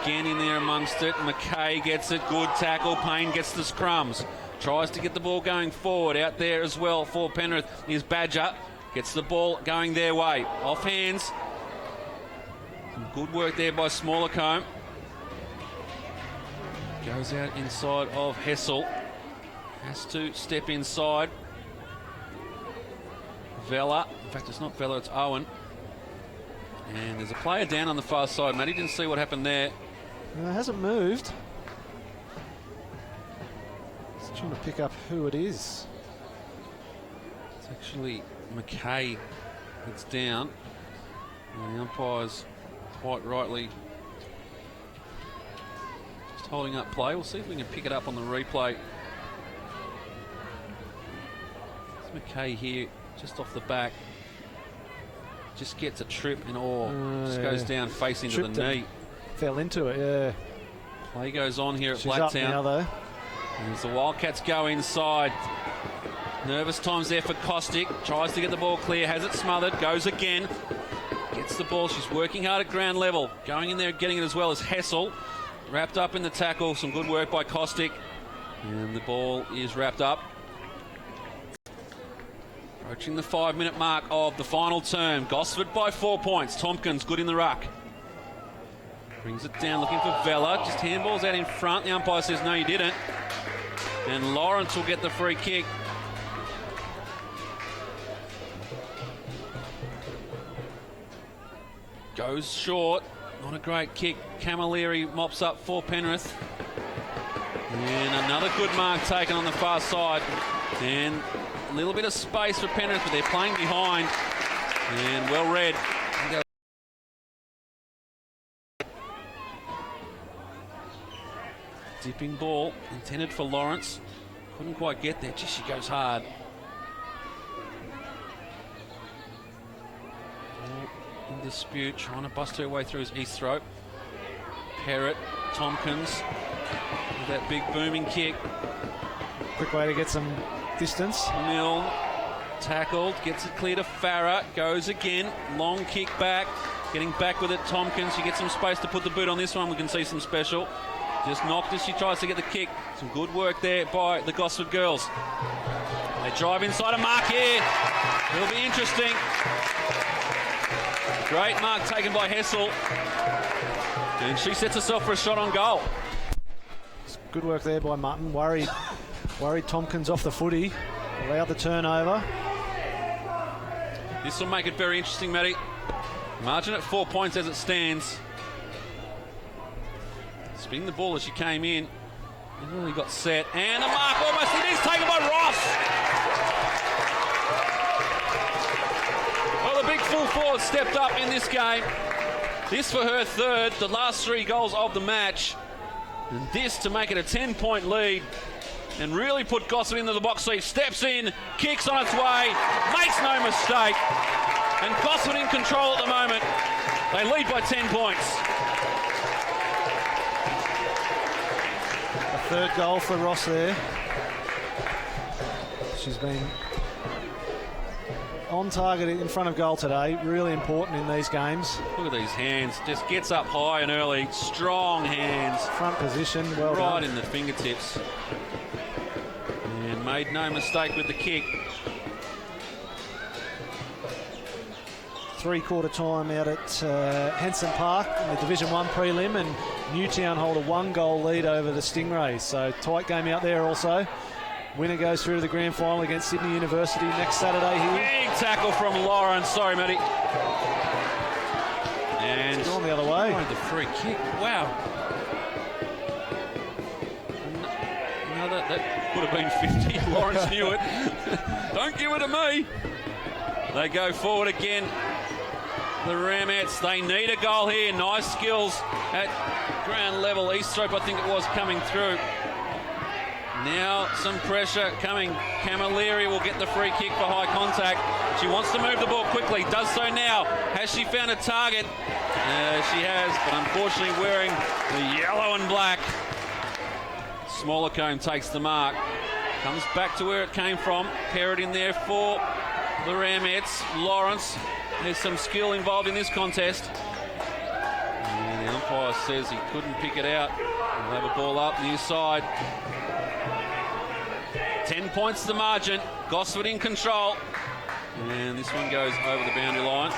again in there amongst it. McKay gets it. Good tackle. Payne gets the scrums. Tries to get the ball going forward. Out there as well for Penrith is Badger. Gets the ball going their way. Off hands. Some good work there by Smallercombe. Goes out inside of Hessel. Has to step inside. Vella. In fact, it's not Vella, it's Owen. And there's a player down on the far side, Matty. Didn't see what happened there. No, it hasn't moved. Just trying to pick up who it is. It's actually McKay that's down. And the umpire's quite rightly just holding up play. We'll see if we can pick it up on the replay. It's McKay here, just off the back. Just gets a trip and just goes down face into Tripped the knee. Fell into it, yeah. Play goes on here at She's Blacktown. up now, though. And as the Wildcats go inside. Nervous times there for Costick. Tries to get the ball clear, has it smothered, goes again. Gets the ball, she's working hard at ground level. Going in there and getting it as well as Hessel. Wrapped up in the tackle, some good work by Costick. And the ball is wrapped up. Approaching the 5-minute mark of the final term. Gosford by 4 points. Tompkins good in the ruck. Brings it down looking for Vella. Just handballs out in front. The umpire says no, you didn't. And Lawrence will get the free kick. Goes short. Not a great kick. Camilleri mops up for Penrith. And another good mark taken on the far side. And a little bit of space for Penrith, but they're playing behind. And well read. Dipping ball intended for Lawrence. Couldn't quite get there. Just she goes hard. In dispute, trying to bust her way through his east throat. Perrott, Tompkins with that big booming kick. Quick way to get some distance. Mill tackled, gets it clear to Farah, goes again, long kick back, getting back with it. Tompkins, she gets some space to put the boot on this one. We can see some special. Just knocked as she tries to get the kick. Some good work there by the Gosford girls. They drive inside a mark here. It'll be interesting. Great mark taken by Hessel. And she sets herself for a shot on goal. Good work there by Mutton. Worried Tompkins off the footy. Allowed the turnover. This will make it very interesting, Matty. Margin at 4 points as it stands. Spinning the ball as she came in. And really got set. And the mark almost it is taken by Ross. Well, the big full forward stepped up in this game. This for her third, the last 3 goals of the match. And this to make it a 10-point lead. And really put Gosford into the box seat. Steps in, kicks on its way, makes no mistake. And Gosford in control at the moment. They lead by 10 points. Third goal for Ross there. She's been on target in front of goal today. Really important in these games. Look at these hands. Just gets up high and early. Strong hands. Front position. Well right done. in the fingertips. And made no mistake with the kick. 3/4 time out at Henson Park in the Division 1 prelim, and Newtown hold a 1-goal lead over the Stingrays. So tight game out there also. Winner goes through to the grand final against Sydney University next Saturday here. Big tackle from Lawrence. Sorry, Matty. And it's gone the other way. The free kick. Wow. Another, that would have been 50. Lawrence knew it. Don't give it to me. They go forward again. The Ramettes, they need a goal here. Nice skills at ground level. Eastrope, I think it was, coming through. Now some pressure coming. Camilleri will get the free kick for high contact. She wants to move the ball quickly. Does so now. Has she found a target? She has, but unfortunately wearing the yellow and black. Smollercombe takes the mark. Comes back to where it came from. Perrott in there for the Ramettes. Lawrence. There's some skill involved in this contest. And the umpire says he couldn't pick it out. We'll have a ball up near side. 10 points the margin. Gosford in control. And this one goes over the boundary line.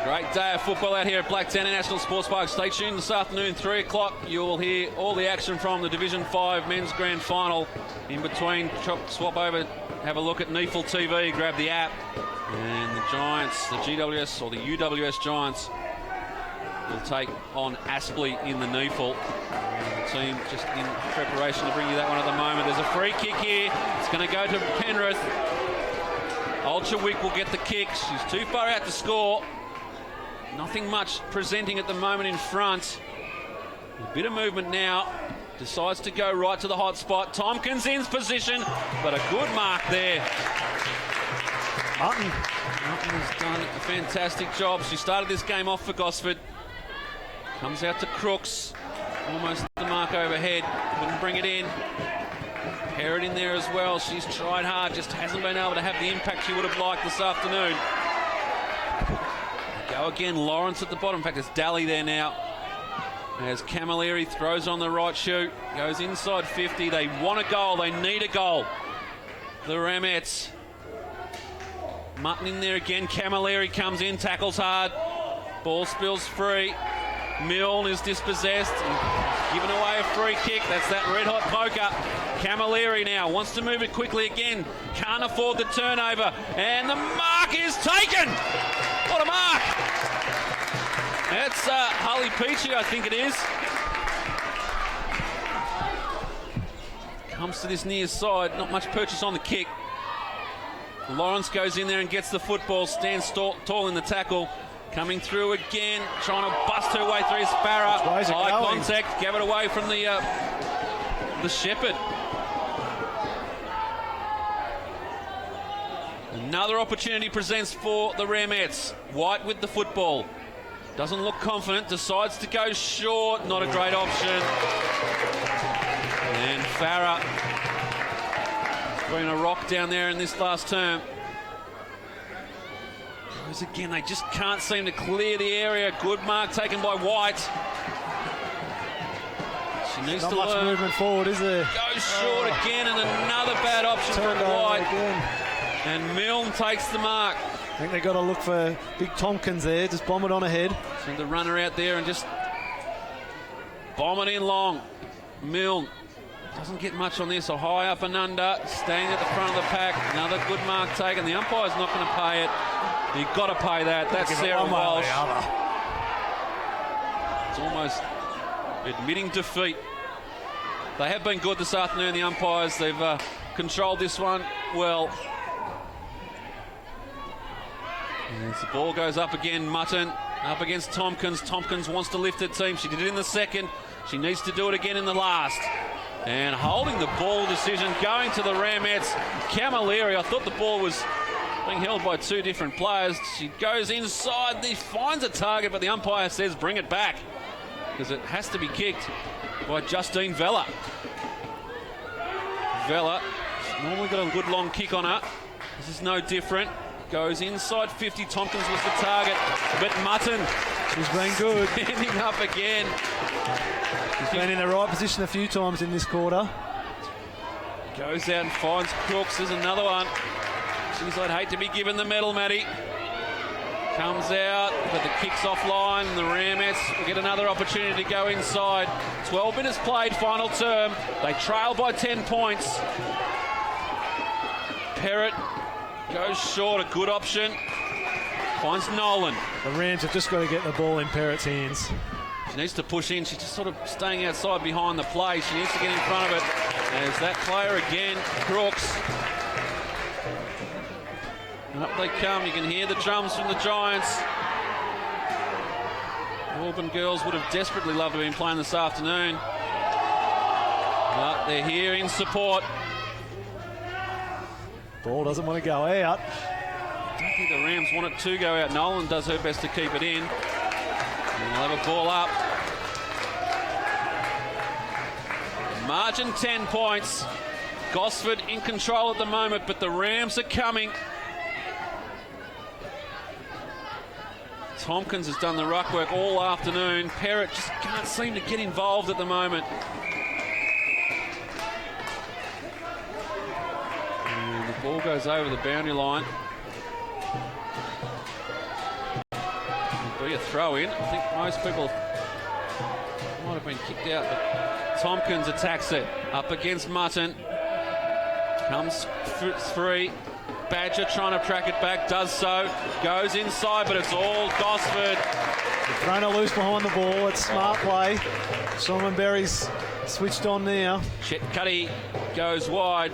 Great day of football out here at Blacktown International Sports Park. Stay tuned this afternoon, 3 o'clock. You will hear all the action from the Division 5 Men's Grand Final. In between, swap over, have a look at Neefle TV, grab the app. And the Giants, the GWS or the UWS Giants, will take on Aspley in the Neefle. The team just in preparation to bring you that one at the moment. There's a free kick here. It's going to go to Penrith. Olcherwick will get the kick. She's too far out to score. Nothing much presenting at the moment in front. A bit of movement now. Decides to go right to the hot spot. Tompkins in position, but a good mark there. Mutton has done a fantastic job. She started this game off for Gosford. Comes out to Crooks. Almost the mark overhead. Couldn't bring it in. Perrott in there as well. She's tried hard, just hasn't been able to have the impact she would have liked this afternoon. Go again, Lawrence at the bottom. In fact, it's Daly there now. As Camilleri throws on the right shoot. Goes inside 50. They want a goal. They need a goal. The Ramettes. Mutton in there again. Camilleri comes in, tackles hard. Ball spills free. Milne is dispossessed. giving away a free kick. That's that red-hot poker. Camilleri now wants to move it quickly again. Can't afford the turnover. And the mark is taken. What a mark. That's Harley Peachy, I think it is. Comes to this near side. Not much purchase on the kick. Lawrence goes in there and gets the football. Stands tall in the tackle. Coming through again, trying to bust her way through. Farah. High contact, gave it away from the Shepherd. Another opportunity presents for the Ramettes. White with the football. Doesn't look confident, decides to go short. Not a great option. And Farah been a rock down there in this last term. Goes again, they just can't seem to clear the area. Good mark taken by White. She needs Not to much learn. movement forward, is there? Goes short again, and another bad option Turned from over White. again. And Milne takes the mark. I think they've got to look for Big Tompkins there. Just bomb it on ahead. Send the runner out there and just bomb it in long. Milne doesn't get much on this. A high up and under. Staying at the front of the pack. Another good mark taken. The umpire's not going to pay it. You've got to pay that. That's Sarah Walsh. It's almost admitting defeat. They have been good this afternoon, the umpires. They've controlled this one well. As the ball goes up again, Mutton up against Tompkins. Tompkins wants to lift her team. She did it in the second. She needs to do it again in the last. And holding the ball decision, going to the Ramettes. Camilleri, I thought the ball was being held by two different players. She goes inside, finds a target, but the umpire says bring it back because it has to be kicked by Justine Vella. Vella, she's normally got a good long kick on her. This is no different. Goes inside 50. Tompkins was the target, but Mutton. She's been good. Ending up again. She's been in the right position a few times in this quarter. Goes out and finds Crooks. There's another one. Jeez, I'd hate to be given the medal, Matty. Comes out, but the kick's offline. And the Ramettes will get another opportunity to go inside. 12 minutes played, final term. They trail by 10 points. Perrott goes short, a good option. Finds Nolan. The Rams have just got to get the ball in Perrott's hands. She needs to push in. She's just sort of staying outside behind the play. She needs to get in front of it. There's that player again, Crooks. And up they come. You can hear the drums from the Giants. The Auburn girls would have desperately loved to have been playing this afternoon. But they're here in support. Ball doesn't want to go out. I don't think the Rams want it to go out. Nolan does her best to keep it in. And they'll have a ball up. Margin 10 points. Gosford in control at the moment, but the Rams are coming. Tompkins has done the ruck work all afternoon. Perrott just can't seem to get involved at the moment. And the ball goes over the boundary line. It'll be a throw in. I think most people might have been kicked out, but Tompkins attacks it. Up against Mutton. Comes free. Badger trying to track it back, does so. Goes inside, but it's all Gosford. Thrown her loose behind the ball. It's smart play. Simon Berry's switched on now. Chet Cuddy goes wide.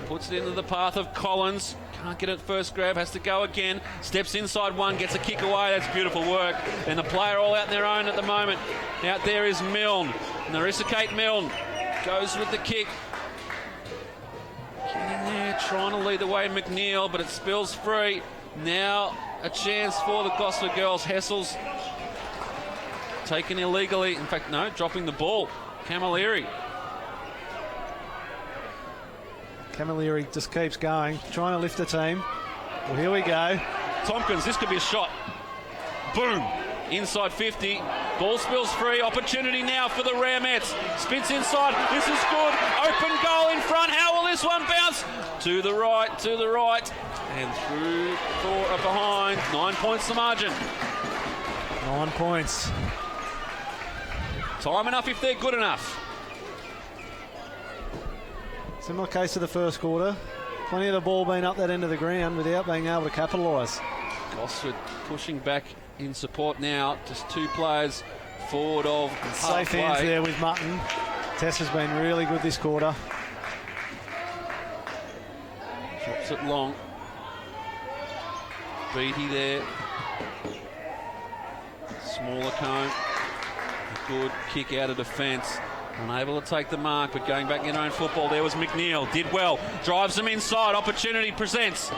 Puts it into the path of Collins. Can't get it first grab, has to go again. Steps inside one, gets a kick away. That's beautiful work. And the player all out on their own at the moment. Out there is Milne. Narissa Kate Milne goes with the kick. Getting there, trying to lead the way McNeil, but it spills free. Now a chance for the Gosford girls. Hessel's taken illegally. In fact, no, dropping the ball. Camilleri. Camilleri just keeps going, trying to lift the team. Well, here we go. Tompkins, this could be a shot. Boom. Inside 50. Ball spills free. Opportunity now for the Ramettes. Spits inside. This is good. Open goal in front. How will this one bounce? To the right, to the right. And through for behind. 9 points the margin. 9 points. Time enough if they're good enough. Similar case to the first quarter. Plenty of the ball being up that end of the ground without being able to capitalise. Gosford pushing back in support now. Just 2 players forward of Safe hands there with Mutton. Tess has been really good this quarter. Drops it long. Beatty there. Smaller cone. A good kick out of defence. Unable to take the mark, but going back in their own football. There was McNeil. Did well. Drives them inside. Opportunity presents.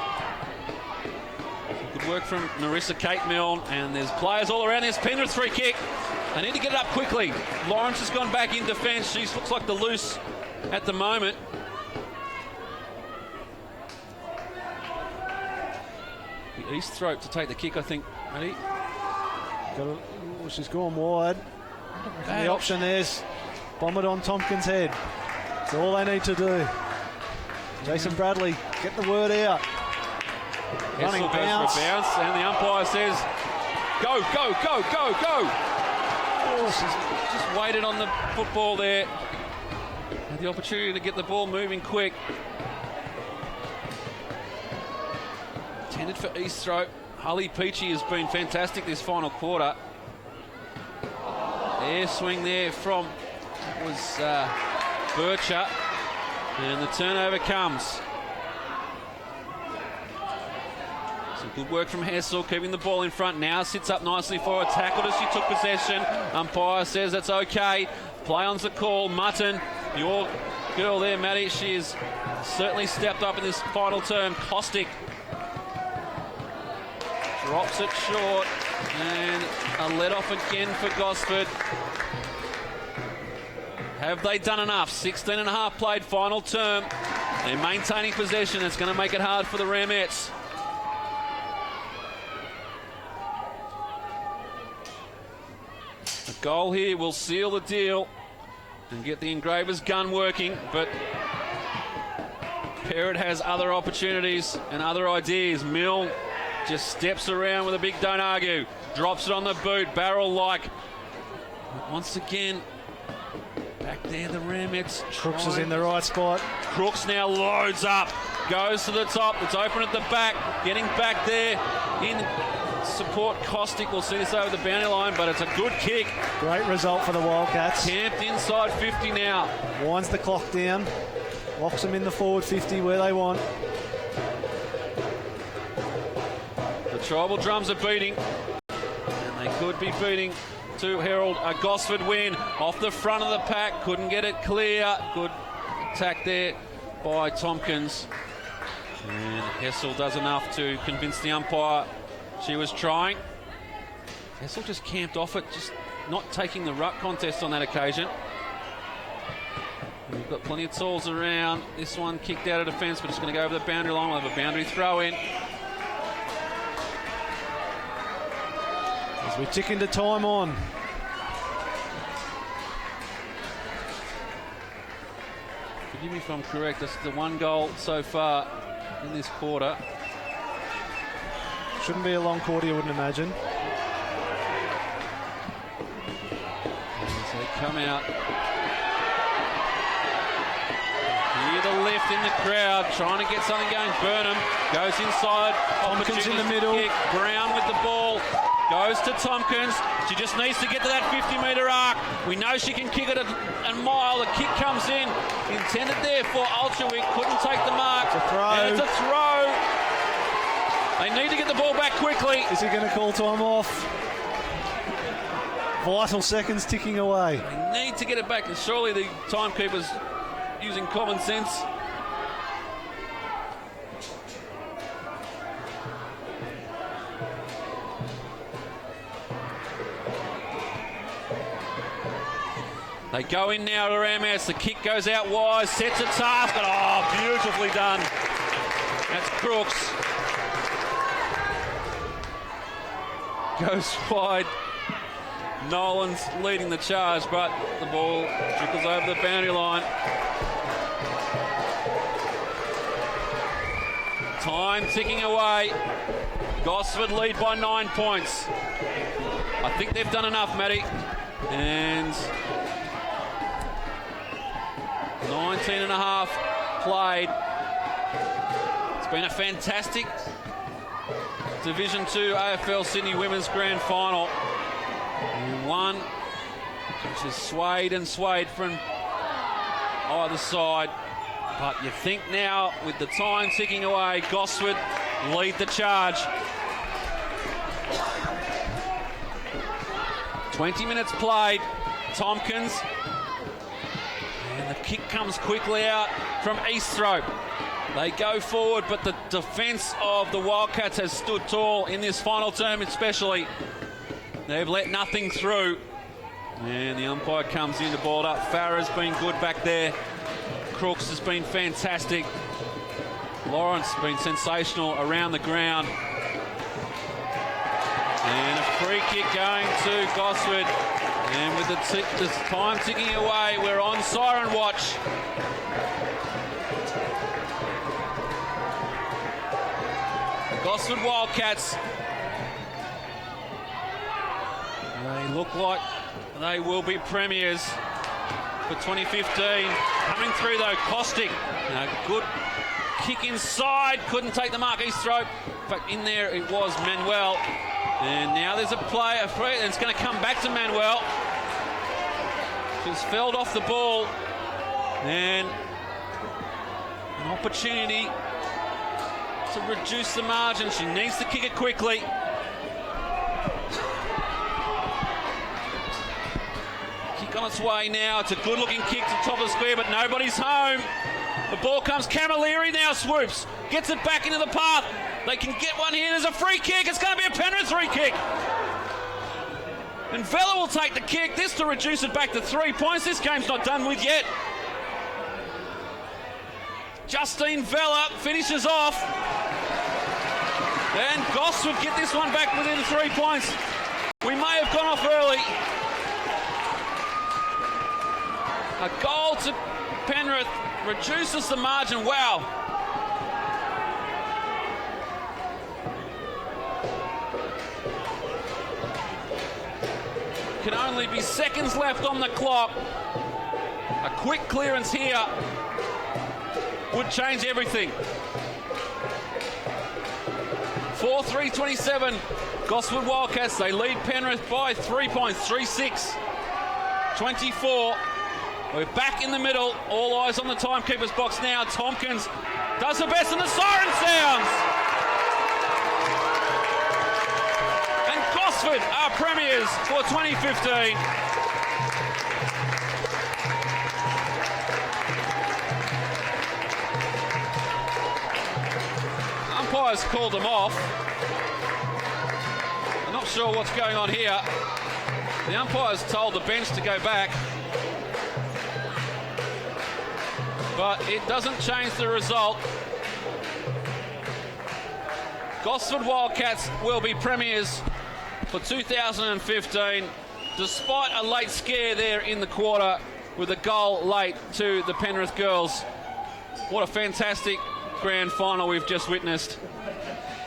Good work from Marissa Kate Milne. And there's players all around this. Penrith free kick. They need to get it up quickly. Lawrence has gone back in defence. She looks like the loose at the moment. The East throat to take the kick, I think. Matty. She's gone wide. The option there's bomb it on Tompkins' head. That's all they need to do. Jason Bradley, get the word out. Running bounce. For a bounce, and the umpire says, go, go, go, go, go. Oh, she's just waited on the football there. Had the opportunity to get the ball moving quick. Intended for East throat. Holly Peachy has been fantastic this final quarter. Air swing there from Bircher, and the turnover comes. Some good work from Hessel, keeping the ball in front. Now sits up nicely for a tackle as she took possession. Umpire says that's okay. Play on's the call. Mutton, your girl there, Matty, she has certainly stepped up in this final term. Costick drops it short, and a let off again for Gosford. Have they done enough? 16 and a half played, final term. They're maintaining possession. It's going to make it hard for the Ramettes. A goal here will seal the deal and get the Engravers gun working, but Perrott has other opportunities and other ideas. Milne just steps around with a big don't argue. Drops it on the boot, barrel-like. Once again, back there, the Ramettes. Crooks is in the right spot. Crooks now loads up. Goes to the top. It's open at the back. Getting back there in support. Costick will see this over the boundary line, but it's a good kick. Great result for the Wildcats. Camped inside 50 now. Winds the clock down. Locks them in the forward 50 where they want. The tribal drums are beating, and they could be beating to herald a Gosford win. Off the front of the pack, couldn't get it clear. Good attack there by Tompkins. And Hessel does enough to convince the umpire she was trying. Hessel just camped off it, just not taking the ruck contest on that occasion. We've got plenty of tools around. This one kicked out of defence, but it's going to go over the boundary line. We'll have a boundary throw in. As we tick into time on. Forgive me if I'm correct, that's the one goal so far in this quarter. Shouldn't be a long quarter, you wouldn't imagine. As they come out. Hear the lift in the crowd, trying to get something going. Burnham goes inside. Tompkins in the middle. Kick. Brown with the ball. Goes to Tompkins. She just needs to get to that 50-metre arc. We know she can kick it a mile. The kick comes in. Intended there for Ultrawick. Couldn't take the mark. It's a throw. And it's a throw. They need to get the ball back quickly. Is he going to call time off? Vital seconds ticking away. They need to get it back. And surely the timekeeper's using common sense. They go in now to Ramettes. The kick goes out wide, sets a task, and oh, beautifully done. That's Crooks. Goes wide. Nolan's leading the charge, but the ball trickles over the boundary line. Time ticking away. Gosford lead by 9 points. I think they've done enough, Matty. And 19 and a half played. It's been a fantastic Division 2 AFL Sydney Women's Grand Final. One which has swayed and swayed from either side. But you think now, with the time ticking away, Gosford lead the charge. 20 minutes played. Tompkins. And the kick comes quickly out from Easthrope. They go forward, but the defence of the Wildcats has stood tall in this final term especially. They've let nothing through. And the umpire comes in to ball it up. Farah's been good back there. Crooks has been fantastic. Lawrence has been sensational around the ground. And a free kick going to Gosford. And with the time ticking away, we're on siren watch. Gosford Wildcats. They look like they will be premiers for 2015. Coming through though, Costick. A good kick inside. Couldn't take the mark, Easthrope. But in there it was Manuel. And now there's a play, and it's going to come back to Manuel. She's felled off the ball. And an opportunity to reduce the margin. She needs to kick it quickly. Kick on its way now. It's a good-looking kick to top of the square, but nobody's home. The ball comes. Camilleri now swoops. Gets it back into the path. They can get one here. There's a free kick. It's going to be a Penrith free kick. And Vella will take the kick. This to reduce it back to 3 points. This game's not done with yet. Justine Vella finishes off. And Gosford get this one back within 3 points. We may have gone off early. A goal to Penrith reduces the margin. Wow. Can only be seconds left on the clock. A quick clearance here would change everything. 4-3-27. Gosford Wildcats, they lead Penrith by 3 points, 3-6. 24. We're back in the middle. All eyes on the timekeeper's box now. Tompkins does the best and the siren sounds. And Gosford are premiers for 2015. Umpires called them off. I'm not sure what's going on here. The umpires told the bench to go back. But it doesn't change the result. Gosford Wildcats will be premiers for 2015, despite a late scare there in the quarter with a goal late to the Penrith girls. What a fantastic grand final we've just witnessed,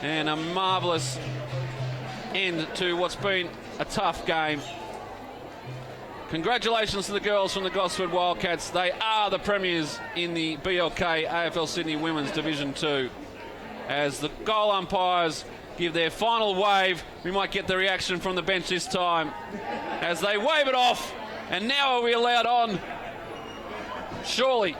and a marvellous end to what's been a tough game. Congratulations to the girls from the Gosford Wildcats. They are the premiers in the BLK AFL Sydney Women's Division 2. As the goal umpires give their final wave, we might get the reaction from the bench this time as they wave it off. And now are we allowed on? Surely.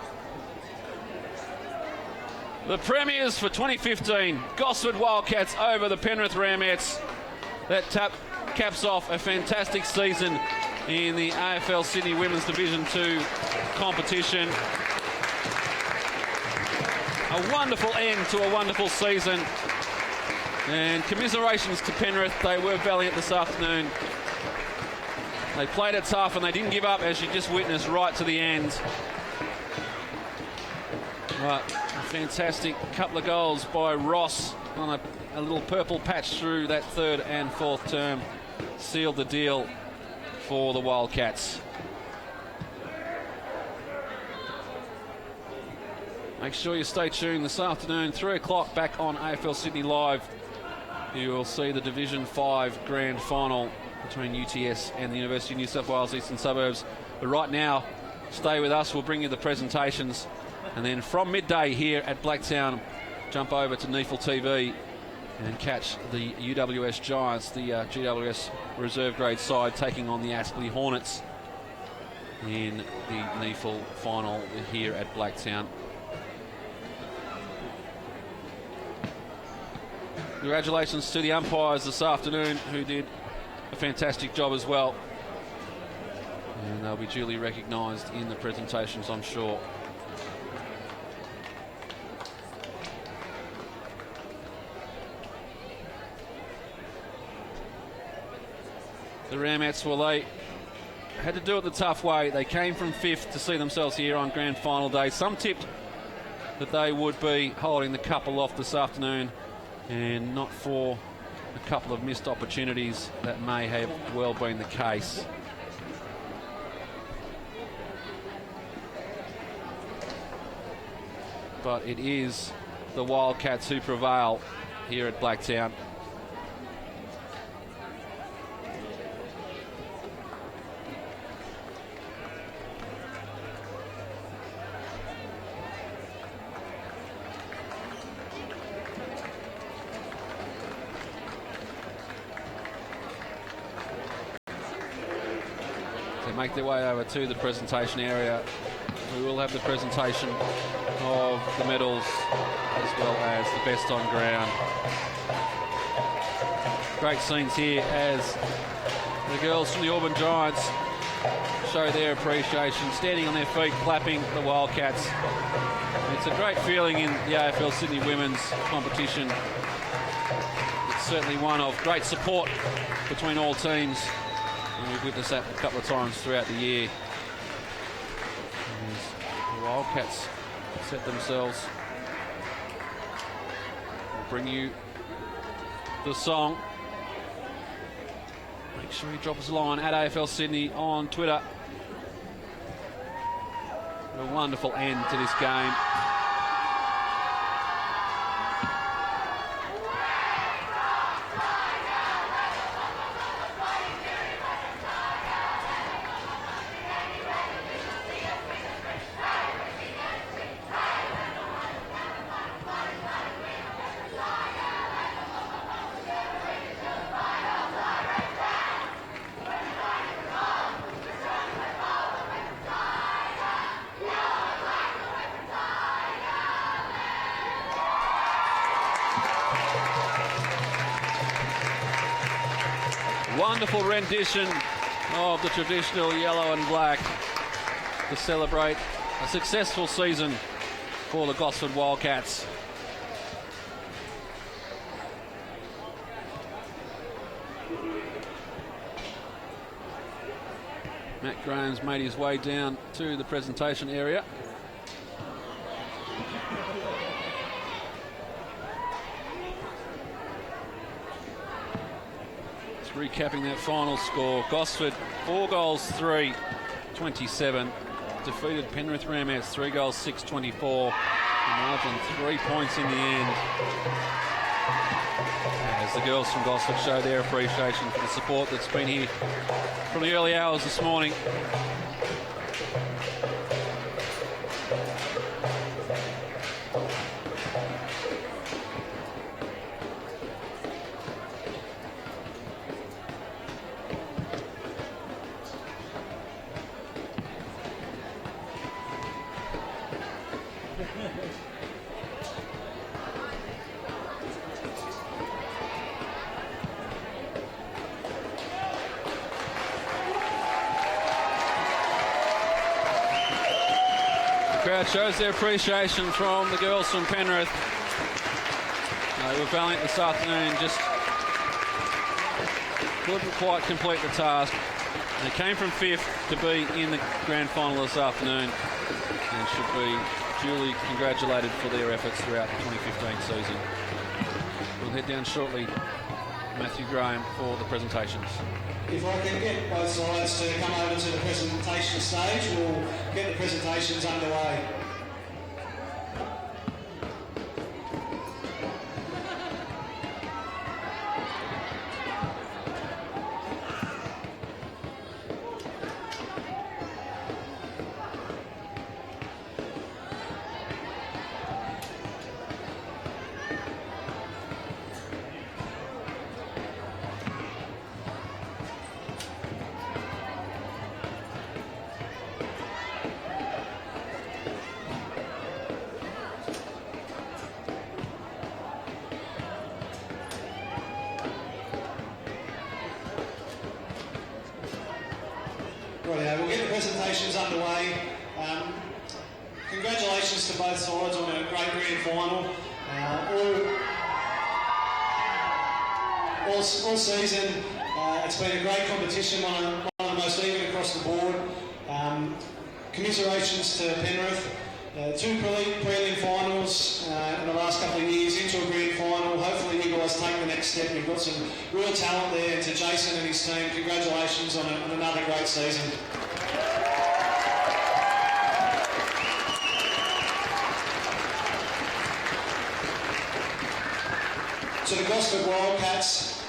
The premiers for 2015, Gosford Wildcats over the Penrith Ramettes. That caps off a fantastic season in the AFL Sydney Women's Division 2 competition. A wonderful end to a wonderful season. And commiserations to Penrith. They were valiant this afternoon. They played it tough and they didn't give up, as you just witnessed, right to the end. Right, a fantastic couple of goals by Ross on a little purple patch through that third and fourth term. Sealed the deal for the Wildcats. Make sure you stay tuned this afternoon, 3 o'clock, back on AFL Sydney Live. You will see the Division 5 Grand Final between UTS and the University of New South Wales Eastern Suburbs. But right now, stay with us. We'll bring you the presentations. And then from midday here at Blacktown, jump over to NEFL TV and catch the UWS Giants, the GWS reserve grade side, taking on the Astley Hornets in the NEFL final here at Blacktown. Congratulations to the umpires this afternoon, who did a fantastic job as well. And they'll be duly recognised in the presentations, I'm sure. The Ramettes, well, they had to do it the tough way. They came from 5th to see themselves here on grand final day. Some tipped that they would be holding the cup aloft this afternoon, and not for a couple of missed opportunities, that may have well been the case. But it is the Wildcats who prevail here at Blacktown. Make their way over to the presentation area. We will have the presentation of the medals as well as the best on ground. Great scenes here as the girls from the Auburn Giants show their appreciation, standing on their feet, clapping the Wildcats. It's a great feeling in the AFL Sydney Women's competition. It's certainly one of great support between all teams. And we've witnessed that a couple of times throughout the year. As the Wildcats set themselves. We'll bring you the song. Make sure you drop us a line at AFL Sydney on Twitter. A wonderful end to this game. Wonderful rendition of the traditional yellow and black to celebrate a successful season for the Gosford Wildcats. Matt Graham's made his way down to the presentation area. Recapping that final score, Gosford 4 goals 3, 27, defeated Penrith Ramettes 3 goals 6, 24, margin 3 points in the end. As the girls from Gosford show their appreciation for the support that's been here from the early hours this morning. Crowd shows their appreciation from the girls from Penrith. They were valiant this afternoon, just couldn't quite complete the task. They came from 5th to be in the grand final this afternoon and should be duly congratulated for their efforts throughout the 2015 season. We'll head down shortly, Matthew Graham, for the presentations. If I can get both sides to come over to the presentation stage, we'll get the presentations underway. presentations underway. Congratulations to both sides on a great grand final. All season, it's been a great competition, one of the most even across the board. Commiserations to Penrith. 2 prelim finals in the last couple of years into a grand final. Hopefully you guys take the next step. You've got some real talent there. And to Jason and his team, congratulations on another great season. To the Gosford Wildcats,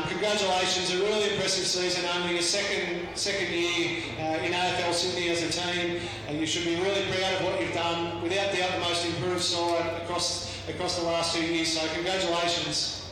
congratulations, a really impressive season, only your second year in AFL Sydney as a team. You should be really proud of what you've done. Without doubt, the most improved side across the last 2 years, so congratulations.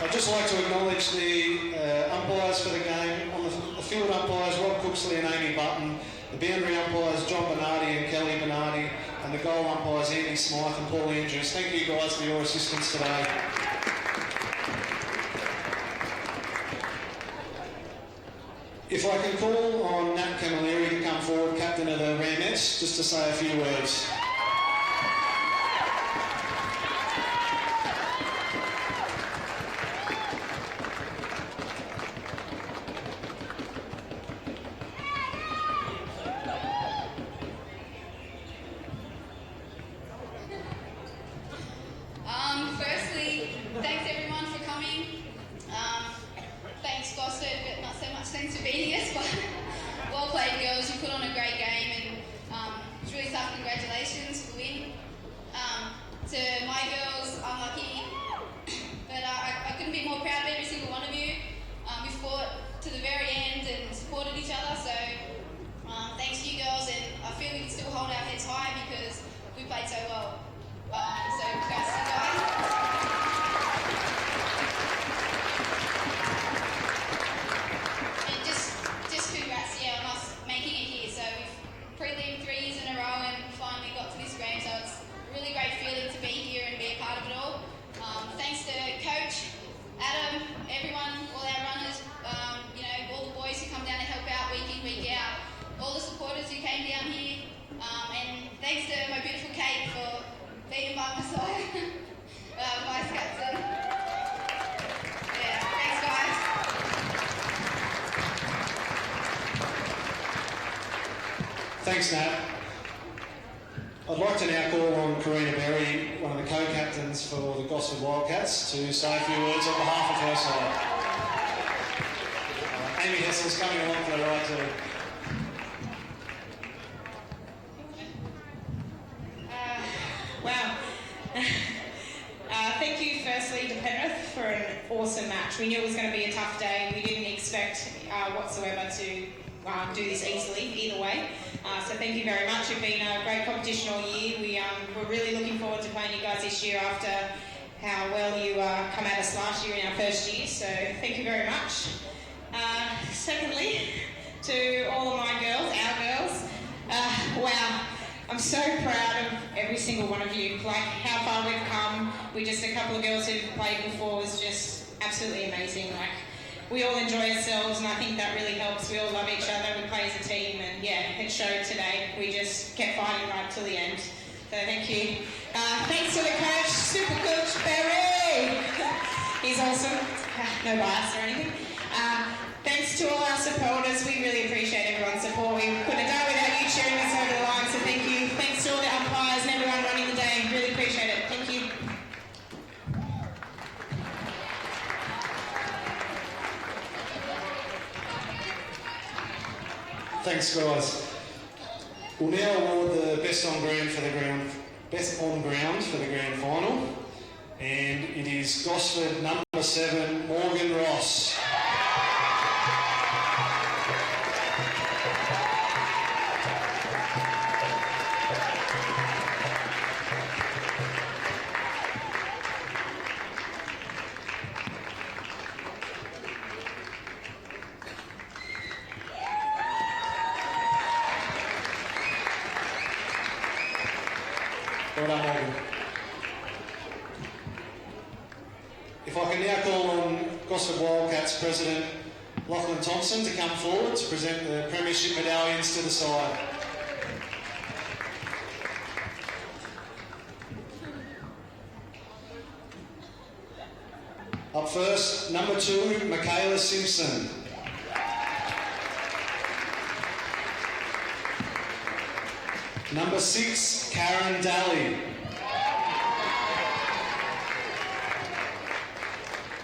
I'd just like to acknowledge the umpires for the game. On the field umpires, Rob Cooksley and Amy Button. The boundary umpires, John Bernardi and Kelly Bernardi. And the goal umpires, Andy Smythe and Paul Andrews. Thank you guys for your assistance today. If I can call on Nat Camilleri to come forward, captain of the Ramettes, just to say a few words. Firstly, thanks everyone for coming. Thanks Gosford, but not so much thanks for beating us, but well played girls, you put on a great game and it's really tough, congratulations for the win. To my girls, I'm lucky, but I couldn't be more proud of every single one of you. We fought to the very end and supported each other, so thanks to you girls, and I feel we can still hold our heads high because we played so well. So congrats to you guys. And just congrats, on us making it here. So we've prelim 3 years in a row and finally got to this game. So it's a really great feeling to be here and be a part of it all. Thanks to Coach, Adam, everyone, all our runners, all the boys who come down to help out week in, week out, all the supporters who came down here, and thanks to my beautiful Kate for being by my side, vice captain. Yeah, thanks guys. Thanks, Nat. I'd like to now call on Karina Berry, one of the co-captains for the Gosford Wildcats, to say a few words on behalf of her side. Amy Hessel's coming along for the ride too. Wow. Thank you firstly to Penrith for an awesome match. We knew it was going to be a tough day. We didn't expect whatsoever to do this easily either way. So thank you very much. It's been a great competition all year. We're really looking forward to playing you guys this year after how well you come at us last year in our first year. So thank you very much. Secondly, to all of my girls, our girls, wow. I'm so proud of every single one of you. Like how far we've come. We just a couple of girls who've played before was just absolutely amazing. Like we all enjoy ourselves, and I think that really helps. We all love each other. We play as a team, and yeah, it showed today. We just kept fighting right till the end. So thank you. Thanks to the coach, Super Coach Barry. He's awesome. No bias or anything. Thanks to all our supporters. We really appreciate everyone's support. We couldn't have done it without you cheering us over the line, so thank you. Thanks to all the umpires and everyone running the day. Really appreciate it. Thank you. Thanks, guys. We'll now award the best on ground for the grand final, and it is Gosford number 7, Morgan Ross. Well done, Morgan. If I can now call on Gosford Wildcats President Lachlan Thompson to come forward to present the Premiership medallions to the side. Up first, number 2, Michaela Simpson. Number 6, Karen Daly.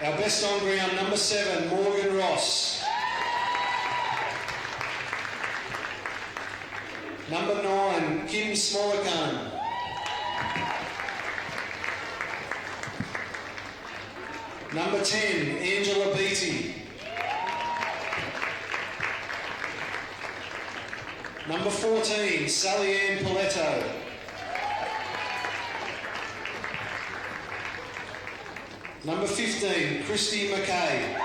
Our best on ground, number 7, Morgan Ross. Number 9, Kim Smollicone. Number 10, Angela Beattie. Number 14, Sally Ann Paletto. Number 15, Christy McKay.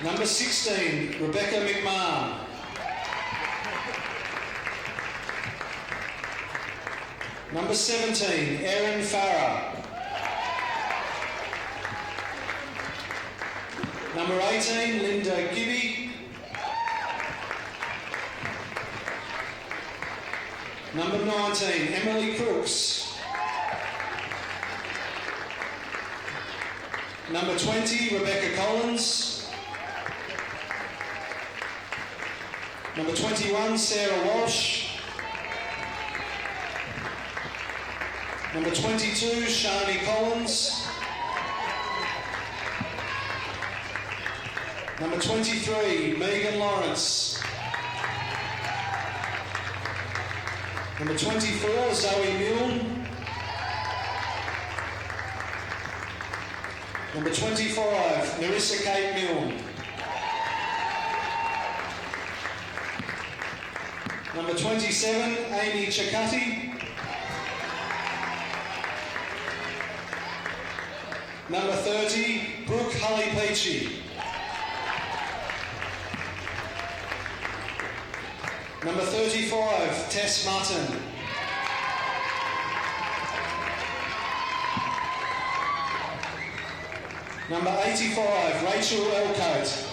Number 16, Rebecca McMahon. Number 17, Erin Farah. Number 18, Linda Gibby. Number 19, Emily Crooks. Number 20, Rebecca Collins. Number 21, Sarah Walsh. Number 22, Shani Collins. Number 23, Megan Lawrence. Number 24, Zoe Milne. Number 25, Narissa Kate Milne. Number 27, Amy Chakati. Number 30, Brooke Hully-Peachy. Number 35, Tess Mutton. Number 85, Rachel Elcote.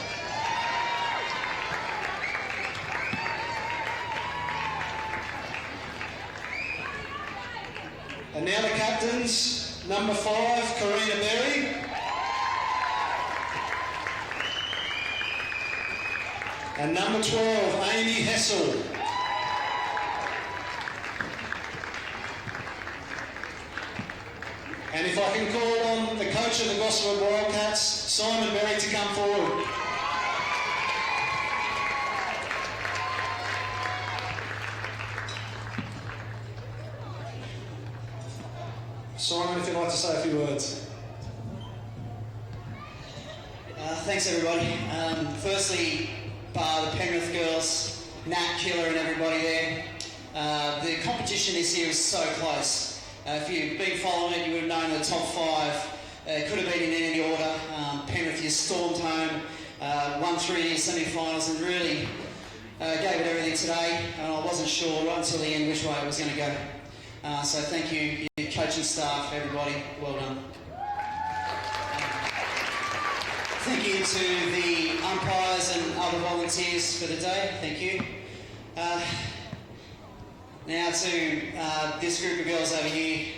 And now the captains. Number 5, Karina Berry. And number 12, Amy Hessel. And if I can call on the coach of the Gosford Wildcats, Simon Berry, to come forward. Simon, if you'd like to say a few words. Thanks, everybody. Firstly, the Penrith girls, Nat, Killer and everybody there. The competition this year is so close. If you've been following it, you would have known the top 5. It could have been in any order. Penrith just stormed home, won 3 semi-finals and really gave it everything today. And I wasn't sure right until the end which way it was going to go. So thank you, your coaching staff, everybody. Well done. Thank you to the umpires and other volunteers for the day. Thank you. Now to this group of girls over here.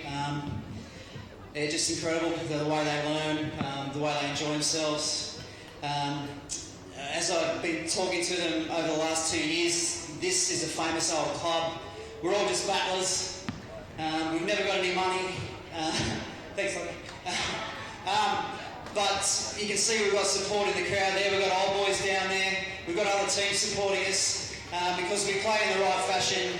They're just incredible, the way they learn, the way they enjoy themselves. As I've been talking to them over the last 2 years, this is a famous old club. We're all just battlers. We've never got any money. Thanks, Lucky. But you can see we've got support in the crowd there. We've got old boys down there. We've got other teams supporting us because we play in the right fashion.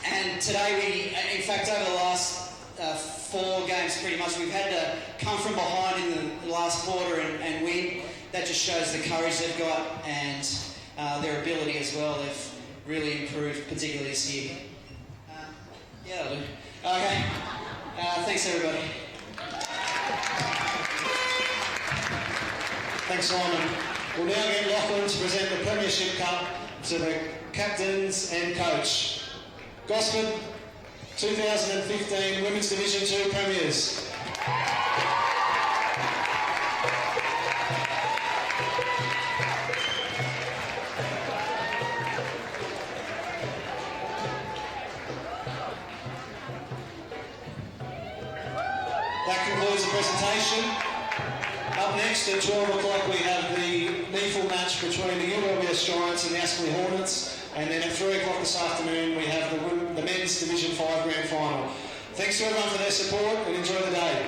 And today in fact, over the last 4 games pretty much, we've had to come from behind in the last quarter and win. That just shows the courage they've got and their ability as well. They've really improved, particularly this year. Yeah, that'll do. Okay. Thanks, everybody. Thanks, Simon. We'll now get Lachlan to present the Premiership Cup to the captains and coach. Gosford, 2015 Women's Division 2 Premiers. That concludes the presentation. Up next at 12 o'clock we have the NEFL match between the UWS Giants and the Astley Hornets, and then at 3 o'clock this afternoon we have the Men's Division 5 Grand Final. Thanks to everyone for their support and enjoy the day.